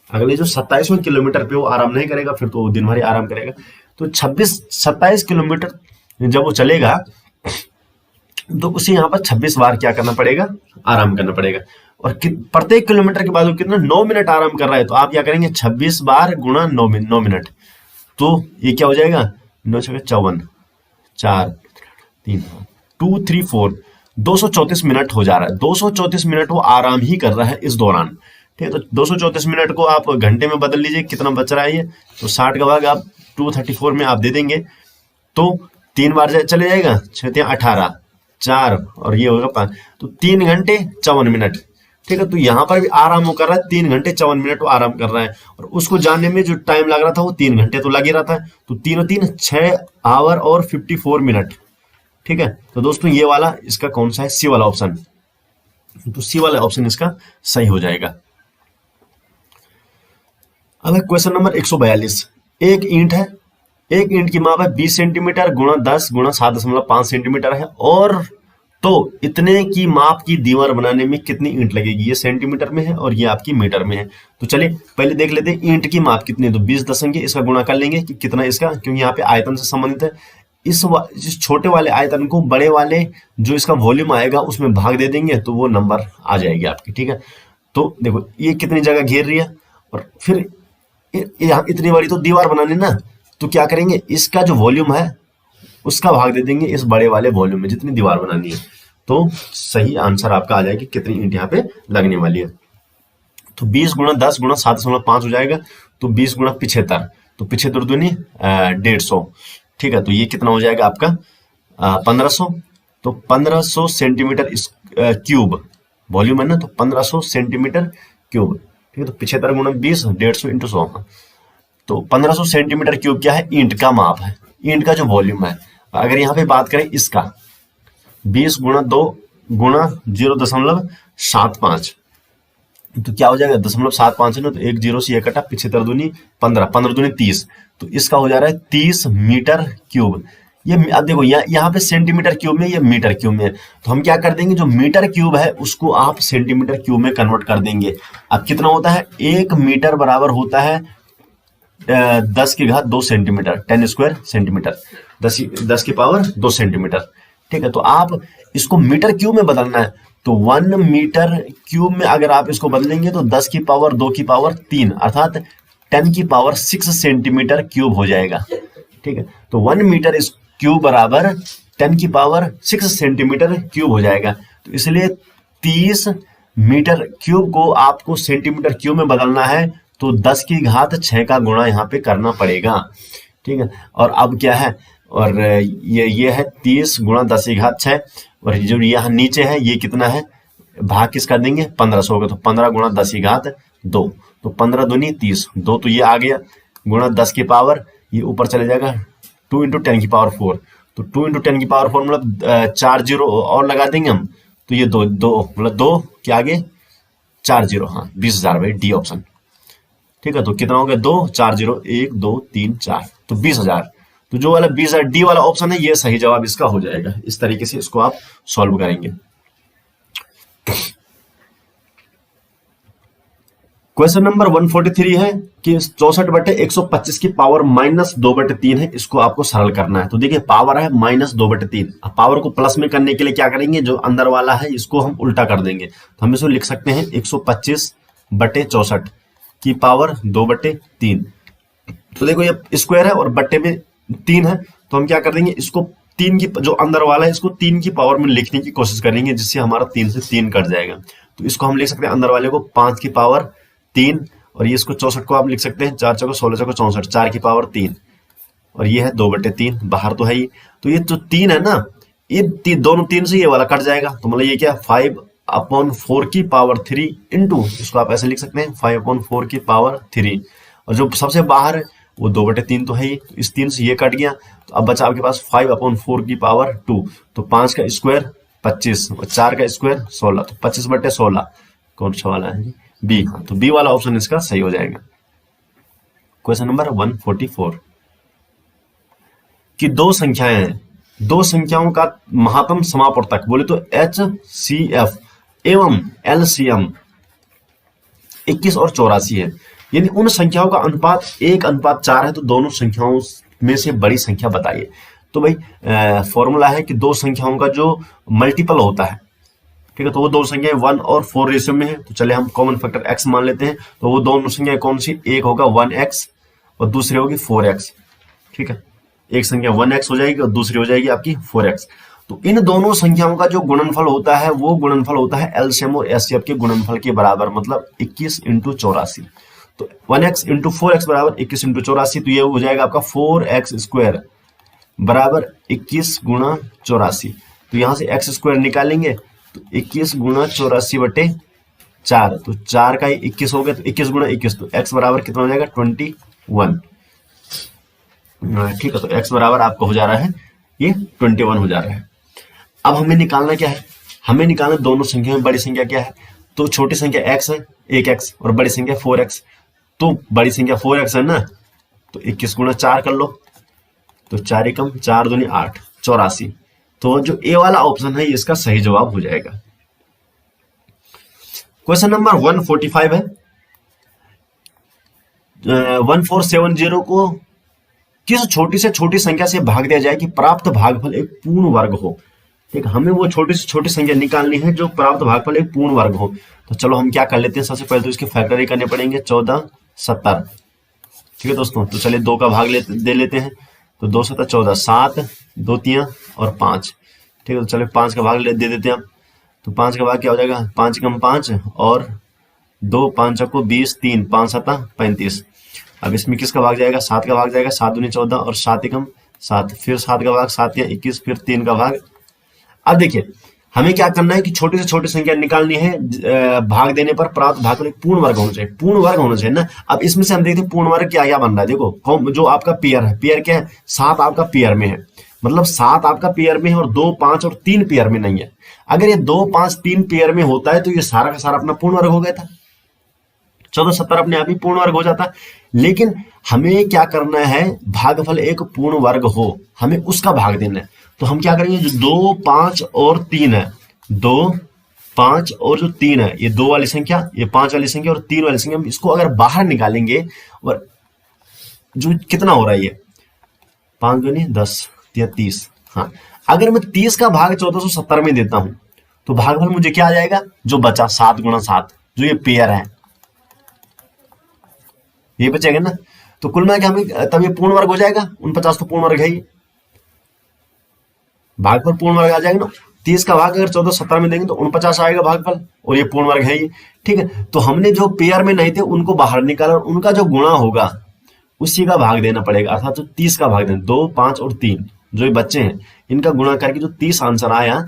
अगले जो 27वें किलोमीटर पे वो आराम नहीं करेगा, फिर तो दिन भर ही आराम करेगा। तो 27 किलोमीटर जब वो चलेगा तो उसे यहाँ पर 26 बार क्या करना पड़ेगा? आराम करना पड़ेगा। और प्रत्येक किलोमीटर के बाद वो कितना 9 मिनट आराम कर रहा है, तो आप क्या करेंगे 26 बार गुणा 9 मिनट, तो ये क्या हो जाएगा 9 × 54, 4 3 2 3 4 234 मिनट हो जा रहा है। 234 मिनट वो आराम ही कर रहा है इस दौरान। ठीक है, तो 234 मिनट को आप घंटे में बदल लीजिए, कितना बच रहा है ये, तो 60 का भाग आप 234 में आप दे देंगे, तो 3 बार चले जाएगा, 6 × 18 4 और ये होगा 5, तो 3 घंटे 54 मिनट। ठीक है। तो यहाँ पर भी आराम वो कर रहा है, 3 घंटे 54 मिनट वो आराम कर रहा है, और उसको जाने में जो टाइम लग रहा था वो 3 घंटे तो लग ही रहा था। तो 3 और 3 6 आवर और 54 मिनट। ठीक है। तो दोस्तों ये वाला इसका कौन सा है, सी वाला ऑप्शन। तो सी वाला ऑप्शन इसका सही हो जाएगा। अब क्वेश्चन नंबर 142। एक ईंट है, एक ईंट की माप है 20 सेंटीमीटर गुणा 10 गुणा 7.5 सेंटीमीटर है, और तो इतने की माप की दीवार बनाने में कितनी ईंट लगेगी। ये सेंटीमीटर में है और ये आपकी मीटर में है। तो चलिए पहले देख लेते हैं ईंट की माप कितनी है। तो 20 दशंगे इसका गुणा कर लेंगे कि कितना इसका, क्योंकि यहाँ पे आयतन से संबंधित है। इस छोटे वाले आयतन को बड़े वाले जो इसका वॉल्यूम आएगा उसमें भाग दे देंगे तो वो नंबर आ जाएगी आपकी। ठीक है। तो देखो ये कितनी जगह घेर रही है, और फिर यहाँ इतनी बड़ी तो दीवार बनानी ना, तो क्या करेंगे, इसका जो वॉल्यूम है उसका भाग दे देंगे इस बड़े वाले वॉल्यूम में जितनी दीवार बनानी है। तो सही आंसर आपका आ जाएगा कितनी ईंट यहाँ पे लगने वाली है। तो 20 गुणा 10 गुणा 7.5 हो जाएगा। तो 20 गुणा 75, तो 75 दूनी 150। ठीक है। तो ये कितना हो जाएगा आपका 1500। तो 1500 सेंटीमीटर क्यूब वॉल्यूम है ना, तो 1500 सेंटीमीटर क्यूब। ठीक है। तो 75 गुणा 20 150 इंटू 100। तो 1500 सेंटीमीटर क्यूब क्या है, ईंट का माप है, ईंट का जो वॉल्यूम है। अगर यहाँ पे बात करें इसका 20 गुणा 2 गुणा 0.75, तो क्या हो जाएगा 0.75 है ना, तो 1 0 से ये कटा, 75 दूनी 15, 15 दूनी 30। तो इसका हो जा रहा है 30 मीटर क्यूब। ये अब देखो यहाँ पे सेंटीमीटर क्यूब में, ये मीटर क्यूब में, तो हम क्या कर देंगे, जो मीटर क्यूब है उसको आप सेंटीमीटर क्यूब में कन्वर्ट कर देंगे। अब कितना होता है, 1 मीटर बराबर होता है 10 की घात 2 सेंटीमीटर, 10 स्क्वायर सेंटीमीटर, 10 की पावर 2 सेंटीमीटर। ठीक है। तो आप इसको मीटर क्यूब में बदलना है, तो 1 मीटर क्यूब में अगर आप इसको बदलेंगे तो 10 की पावर 2 की पावर 3 अर्थात 10 की पावर 6 सेंटीमीटर क्यूब हो जाएगा। ठीक है। तो 1 मीटर इस क्यूब बराबर 10 की पावर 6 सेंटीमीटर क्यूब हो जाएगा। तो इसलिए 30 मीटर क्यूब को आपको सेंटीमीटर क्यूब में बदलना है, तो 10 की घात 6 का गुणा यहाँ पे करना पड़ेगा। ठीक है। और अब क्या है, और ये है 30 गुणा 10 की घात 6, और जो यहाँ नीचे है ये कितना है, भाग किसका देंगे, 1500 होगा। तो 15 गुणा 10 की घात 2, तो 15 दूनी 30, 2 तो ये आ गया, गुणा 10 की पावर ये ऊपर चले जाएगा 2 इंटू 10 की पावर 4। तो 2 इंटू 10 की पावर 4 मतलब 4 जीरो और लगा देंगे हम, तो ये 2 मतलब 2 के आगे 4 जीरो, हाँ 20,000 भाई, डी ऑप्शन। ठीक है। तो कितना हो गया, 2 4 0 1 2 3 4, तो 20,000। तो जो वाला 20,000 डी वाला ऑप्शन है ये सही जवाब इसका हो जाएगा। इस तरीके से इसको आप सॉल्व करेंगे। क्वेश्चन नंबर 143 है कि 64/125 की पावर -2/3 है, इसको आपको सरल करना है। तो देखिए पावर है -2/3, पावर को प्लस में करने के लिए क्या करेंगे, जो अंदर वाला है इसको हम उल्टा कर देंगे। तो हम इसको लिख सकते हैं 125/64 की पावर 2/3। तो देखो ये स्क्वायर है और बट्टे में 3 है, तो हम क्या कर देंगे, इसको 3 की जो अंदर वाला है इसको 3 की पावर में लिखने की कोशिश करेंगे, जिससे हमारा 3 से 3 कट जाएगा। तो इसको हम लिख सकते हैं अंदर वाले को 5 की पावर 3, और ये इसको 64 को आप लिख सकते हैं 4 चौको 16 चौको 64, 4 की पावर 3, और ये है 2/3, बाहर तो है ही। तो ये जो 3 है ना, ये दोनों 3 से ये वाला कट जाएगा, तो मतलब ये क्या 5/4 की पावर 3 इंटू, इसको आप ऐसे लिख सकते हैं 5/4 की पावर 3, और जो सबसे बाहर है वो 2/3 तो है ही, तो इस 3 से ये कट गया। तो अब बचा आपके पास 5/4 की पावर 2, तो 5 का स्क्वायर 25 और 4 का स्क्वायर 16, तो 25/16 कौन सा वाला है, बी। हाँ, तो बी वाला ऑप्शन इसका सही हो जाएगा। क्वेश्चन नंबर 144 कि दो संख्याएं हैं, दो संख्याओं का महात्तम समापवर्तक बोले तो HCF एवं LCM 21 और 84 है, यानी उन संख्याओं का अनुपात 1:4 है, तो दोनों संख्याओं में से बड़ी संख्या बताइए। तो भाई फॉर्मूला है कि दो संख्याओं का जो मल्टीपल होता है, ठीक है, तो वो दो संख्याएं 1 और 4 रेशियो में है। तो चले हम कॉमन फैक्टर x मान लेते हैं, तो वो दोनों संख्याएं कौन सी, एक होगा 1x और दूसरी होगी 4x। ठीक है, एक संख्या 1x हो जाएगी और दूसरी हो जाएगी आपकी 4x। तो इन दोनों संख्याओं का जो गुणनफल होता है वो गुणनफल होता है एलसीएम और एचसीएफ के गुणनफल के बराबर, मतलब 21 × 84। तो 1x × 4x बराबर 21 × 84, तो ये हो जाएगा आपका 4x² बराबर 21 × 84। तो यहां से x² निकालेंगे तो 21 × 84 बटे 4, तो 4 का 21 हो गया, तो 21 गुणा 21, तो x बराबर कितना हो जाएगा 21। ठीक है, तो x बराबर आपको हो जा रहा है ये 21 हो जा रहा है। अब हमें निकालना क्या है, हमें निकालना दोनों संख्या में बड़ी संख्या क्या है। तो छोटी संख्या x है 1x और बड़ी संख्या 4x, तो बड़ी संख्या 4x है ना, तो 21 गुणा 4 कर लो, तो 4 एकम 4 दूनी 8, 84। तो जो ए वाला ऑप्शन है इसका सही जवाब हो जाएगा। क्वेश्चन नंबर 145 है, 1470 को किस छोटी से छोटी संख्या से भाग दिया जाए कि प्राप्त भागफल एक पूर्ण वर्ग हो। ठीक है, हमें वो छोटी से छोटी संख्या निकालनी है जो प्राप्त भागफल एक पूर्ण वर्ग हो। तो चलो हम क्या कर लेते हैं, सबसे पहले तो इसके फैक्टरी करने पड़ेंगे, 14 70। ठीक है दोस्तों, तो चलिए 2 का भाग दे लेते हैं, तो 2 7 14, 7 2 3 और 5। ठीक है, तो चलिए 5 का भाग दे देते हैं हम, तो 5 का भाग क्या हो जाएगा, 5 कम 5 और 2 5 को 20, 3 5 7 35। अब इसमें किसका भाग जाएगा, 7 का भाग जाएगा, 7 दूनी 14 और 7 एकम 7, फिर 7 का भाग 7 या 21, फिर 3 का भाग। अब देखिए हमें क्या करना है कि छोटी से छोटी संख्या निकालनी है, भाग देने पर प्राप्त भागफल एक पूर्ण वर्ग होना चाहिए, पूर्ण वर्ग होना चाहिए ना। अब इसमें से हम देखते हैं पूर्ण वर्ग क्या क्या बन रहा है। देखो जो आपका पेयर है, पेयर क्या है, 7 आपका पेयर में है, मतलब 7 आपका पेयर में है और 2 5 और 3 पेयर में नहीं है। अगर ये 2 5 3 पेयर में होता है तो ये सारा का सारा अपना पूर्ण वर्ग हो गया था, 14 70 अपने आप ही पूर्ण वर्ग हो जाता। लेकिन हमें क्या करना है, भागफल एक पूर्ण वर्ग हो, हमें उसका भाग देना है। तो हम क्या करेंगे, जो 2 5 और 3 है, 2 5 और जो 3 है, ये 2 वाली संख्या, ये 5 वाली संख्या और 3 वाली संख्या, हम इसको अगर बाहर निकालेंगे और जो कितना हो रहा है, ये 5 दूनी 10 या 30। हाँ, अगर मैं 30 का भाग 1470 में देता हूं तो भागफल मुझे क्या आ जाएगा, जो बचा 7 गुणा 7, जो ये पेयर है ये बचेगा ना। तो कुल मिला के हमें तब ये पूर्ण वर्ग हो जाएगा, 49 तो पूर्ण वर्ग है ही, भागफल पूर्ण वर्ग आ जाएगा ना। 30 का भाग अगर 1470 में देंगे तो 49 आएगा भागफल, और ये पूर्ण वर्ग है ही। ठीक है, तो हमने जो पेयर में नहीं थे उनको बाहर निकाला और उनका जो गुणा होगा उसी का भाग देना पड़ेगा, अर्थात तो 30 का भाग देना, 2 5 और 3 जो ये बच्चे हैं इनका गुणा करके जो 30 आंसर आया,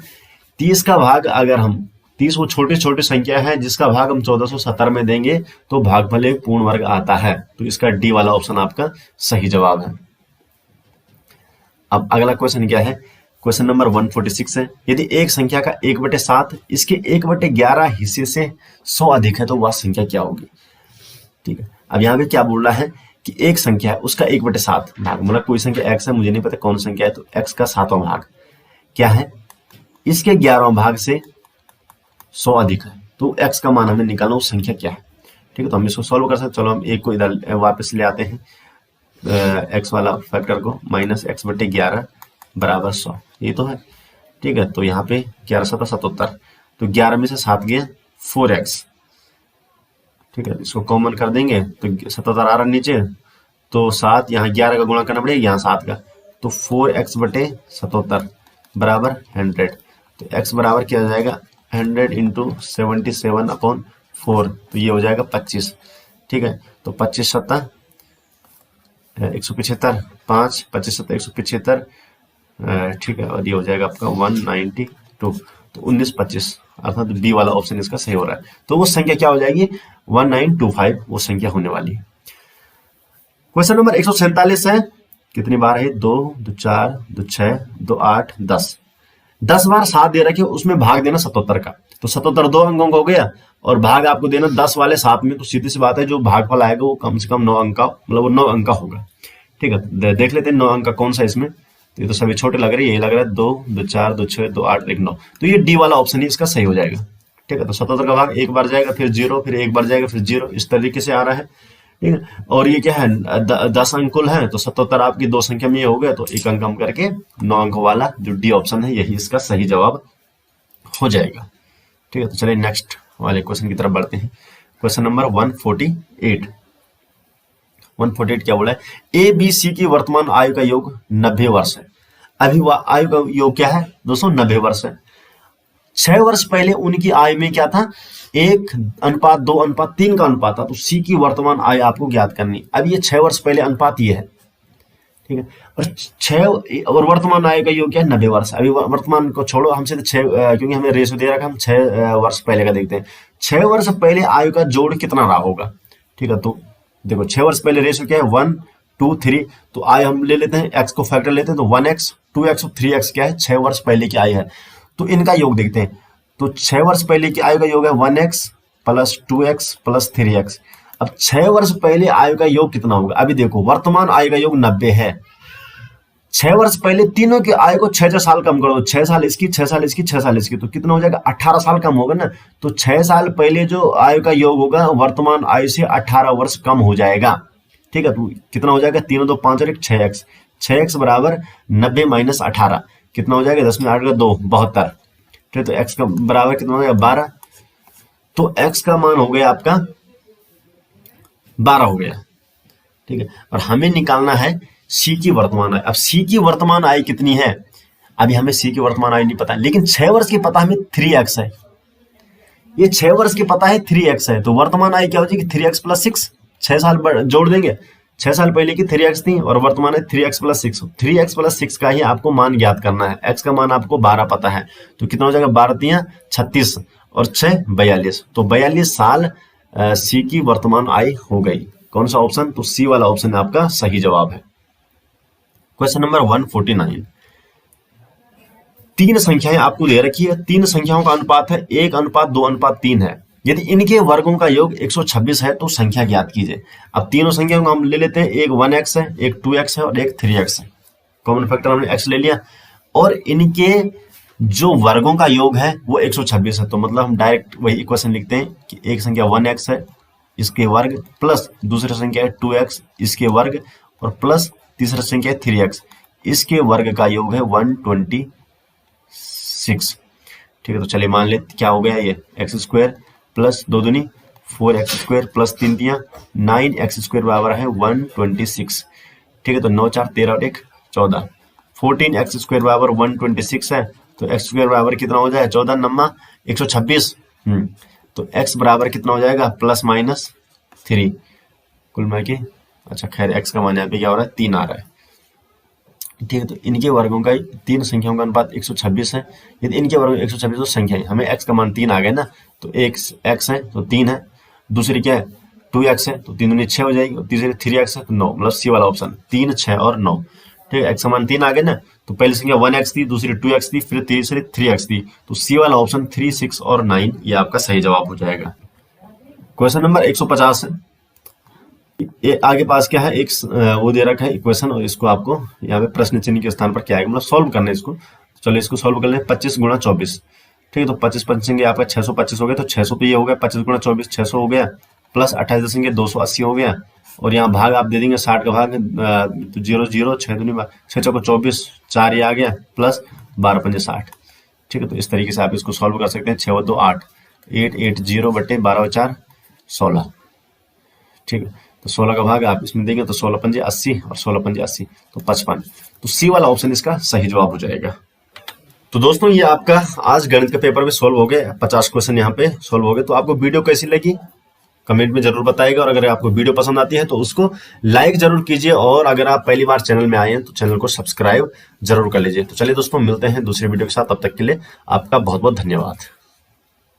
30 का भाग अगर हम 30 वो छोटी छोटी संख्या है जिसका भाग हम 1470 में देंगे तो भागफल एक पूर्ण वर्ग आता है। तो इसका डी वाला ऑप्शन आपका सही जवाब है। अब अगला क्वेश्चन क्या है, क्वेश्चन नंबर 146 है, यदि एक संख्या का 1/7 इसके 1/11 हिस्से से 100 अधिक है तो वह संख्या क्या होगी। ठीक है, अब यहाँ पे क्या बोल रहा है कि एक संख्या है उसका 1/7 भाग, मतलब कोई संख्या x है, मुझे नहीं पता कौन संख्या है, तो x का 7वां भाग क्या है, इसके 11वां भाग से 100 अधिक है, तो x का मान हमें निकालना, उस संख्या क्या है। ठीक है, तो हम इसको सॉल्व कर सकते। चलो हम एक को इधर वापस ले आते हैं, x वाला फैक्टर को, -x/11 बराबर 100, ये तो है। ठीक है, तो यहाँ पे 11 7 77, तो 11 में से 7 गए 4x। ठीक है, इसको कॉमन कर देंगे तो 77 आ रहा नीचे, तो 7 यहाँ 11 का गुणा करना पड़ेगा यहाँ 7 का, तो 4x/77 बराबर 100। तो x बराबर क्या हो जाएगा, 100 × 77/4, तो ये हो जाएगा 25। ठीक है, तो 25 7 175, 5 25 7 175। ठीक है, और ये हो जाएगा आपका 192, तो 19 25, अर्थात बी वाला ऑप्शन इसका सही हो रहा है। तो वो संख्या क्या हो जाएगी, 1925 वो संख्या होने वाली है। क्वेश्चन नंबर 147 है, कितनी बार है, 2 2 4 2 6 2 8 10, 10 बार 7 दे रखे, उसमें भाग देना 77 का, तो 77 2 अंकों का हो गया और भाग आपको देना 10 वाले 7 में, तो सीधी सी बात है जो भागफल आएगा वो कम से कम 9 अंक का, मतलब वो 9 अंक का होगा। ठीक है, देख लेते हैं 9 अंक का कौन सा इसमें, तो ये तो सभी छोटे लग रहे हैं, यही लग रहा है 2 2 4 2 6 2 8 1 9, तो ये डी वाला ऑप्शन ही इसका सही हो जाएगा। ठीक है, तो 77 का भाग एक बार जाएगा, फिर 0, फिर एक बार जाएगा, फिर 0, इस तरीके से आ रहा है। ठीक है, और ये क्या है, 10 अंक कुल है, तो 77 आपकी 2 संख्या में ये हो गया, तो 1 अंक कम करके 9 अंक वाला जो डी ऑप्शन है यही इसका सही जवाब हो जाएगा। ठीक है, तो चलिए नेक्स्ट वाले क्वेश्चन की तरफ बढ़ते हैं। क्वेश्चन नंबर 148 क्या बोला है, ए बी सी की वर्तमान आयु का योग 90 वर्ष है। अभी वह आयु का योग क्या है दोस्तों, 90 वर्ष है। 6 वर्ष पहले उनकी आयु में क्या था, 1:2:3 का अनुपात था, तो सी की वर्तमान आयु आपको ज्ञात करनी। अब ये 6 वर्ष पहले अनुपात ये है, ठीक है। और छह और वर्तमान आयु का योग क्या है 90 वर्ष। अभी वर्तमान को छोड़ो, हमसे तो क्योंकि हमें रेशो दे रखा, हम 6 वर्ष पहले का देखते हैं। 6 वर्ष पहले आयु का जोड़ कितना रहा होगा, ठीक है। तो देखो 6 वर्ष पहले रेशो क्या है 1 2 3, तो आयु हम ले लेते हैं, एक्स को फैक्टर लेते हैं, तो 1x 2x 3x क्या है 6 वर्ष पहले की आयु है। तो इनका योग देखते हैं। तो 6 वर्ष पहले की आयु का योग है 1x plus 2x plus 3x। अब 6 वर्ष पहले आयु का योग कितना होगा, अभी देखो वर्तमान आयु का योग 90 है। 6 वर्ष पहले तीनों की आयु को 6 साल कम करो, 6 साल इसकी 6 साल इसकी 6 साल इसकी, तो कितना हो जाएगा 18 साल कम होगा ना। तो 6 साल पहले जो आयु का योग होगा वर्तमान आयु से 18 वर्ष कम हो जाएगा, ठीक है। तो कितना हो जाएगा 3 2 5 और 1 6x, 6x बराबर 90 माइनस 18 कितना हो जाएगा 10 में 8 का 2 72, ठीक है। तो x का बराबर कितना हो जाएगा 12। तो x का मान हो गया आपका 12 हो गया, ठीक है। और हमें निकालना है c की वर्तमान आयु। अब c की वर्तमान आयु कितनी है, अभी हमें c की वर्तमान आयु नहीं पता, लेकिन 6 वर्ष की पता हमें 3x है। ये 6 वर्ष की पता है 3x है, तो वर्तमान आयु क्या हो जाएगी 3x प्लस 6, 6 साल जोड़ देंगे। 6 साल पहले की 3x थी और वर्तमान है 3x प्लस 6। 3x प्लस 6 का ही आपको मान ज्ञात करना है। x का मान आपको 12 पता है, तो कितना हो जाएगा 12 3 36 और 6 42। तो 42 साल c की वर्तमान आयु हो गई। कौन सा ऑप्शन, तो c वाला ऑप्शन आपका सही जवाब है। क्वेश्चन नंबर 149, 3 संख्याएं आपको दे रखी है, 3 संख्याओं का अनुपात है 1:2:3 है। यदि इनके वर्गों का योग 126 है तो संख्या ज्ञात कीजिए। अब तीनों संख्याओं को हम ले लेते हैं, एक 1x है, एक 2x है और एक 3x है। कॉमन फैक्टर हमने x ले लिया और इनके जो वर्गों का योग है वो 126 है। तो मतलब हम डायरेक्ट वही इक्वेशन लिखते हैं कि एक संख्या 1x है इसके वर्ग प्लस दूसरी संख्या है 2x इसके वर्ग और प्लस तीसरी संख्या है 3x इसके वर्ग का योग है 126, ठीक है। तो चलिए मान लेते क्या हो गया, ये एक्स स्क्वायर प्लस 2 दूनी 4x स्क्वायर प्लस 3 तियां 9x स्क्वायर बराबर है 126, ठीक है। तो 9 4 13 और 1 14, 14x स्क्वायर बराबर 126 है। तो x स्क्वायर बराबर कितना हो जाए 14 नम्मा 126, तो x बराबर कितना हो जाएगा प्लस माइनस 3 कुल मिला के, अच्छा खैर x का मान यहाँ पे क्या हो रहा है 3 आ रहा है, ठीक है। तो इनके वर्गों का 3 संख्याओं का अनुपात 126 है। यदि इनके वर्गों 126 तो संख्या है, हमें x का मान 3 आ गया ना, तो एक x है तो 3 है, दूसरी क्या है 2x है तो 3 दूनी 6 हो जाएगी और तीसरी 3x है तो 9, मतलब सी वाला ऑप्शन 3 6 और 9, ठीक है। x का मान 3 आ गया ना, तो पहली संख्या 1x थी, दूसरी 2x थी, फिर तीसरी 3x थी, तो सी वाला ऑप्शन 3 6 और 9 ये आपका सही जवाब हो जाएगा। क्वेश्चन नंबर 150 है, ये आगे पास क्या है एक वो दे रखा है इक्वेशन और इसको आपको यहाँ पे प्रश्न चिन्ह के स्थान पर क्या आएगा मतलब सॉल्व करना है इसको। चलो इसको सॉल्व कर लें 25 गुणा 24, ठीक है। तो 25 पंचेंगे आपका 625 हो गया, तो 600 पे ये हो गया 25 गुणा 24 600 हो गया प्लस 28 दसेंगे 280 हो गया और यहाँ भाग आप दे देंगे 60 का भाग तो 0 0 6 दूनी 6 चौको 24 4 ये आ गया प्लस 12 पंजे 60, ठीक है। तो इस तरीके से आप इसको सॉल्व कर सकते हैं। 6 2 8 8 8 0 बटे 12 4 16, ठीक है। तो 16 का भाग आप इसमें देंगे तो 16 पंजे 80 और 16 पंजे 80 तो 55, तो सी वाला ऑप्शन इसका सही जवाब हो जाएगा। तो दोस्तों ये आपका आज गणित का पेपर भी सॉल्व हो गए, 50 क्वेश्चन यहाँ पे सॉल्व हो गए। तो आपको वीडियो कैसी लगी कमेंट में जरूर बताइएगा और अगर आपको वीडियो पसंद आती है तो उसको लाइक जरूर कीजिए और अगर आप पहली बार चैनल में आए हैं तो चैनल को सब्सक्राइब जरूर कर लीजिए। तो चलिए दोस्तों मिलते हैं दूसरे वीडियो के साथ, तब तक के लिए आपका बहुत बहुत धन्यवाद।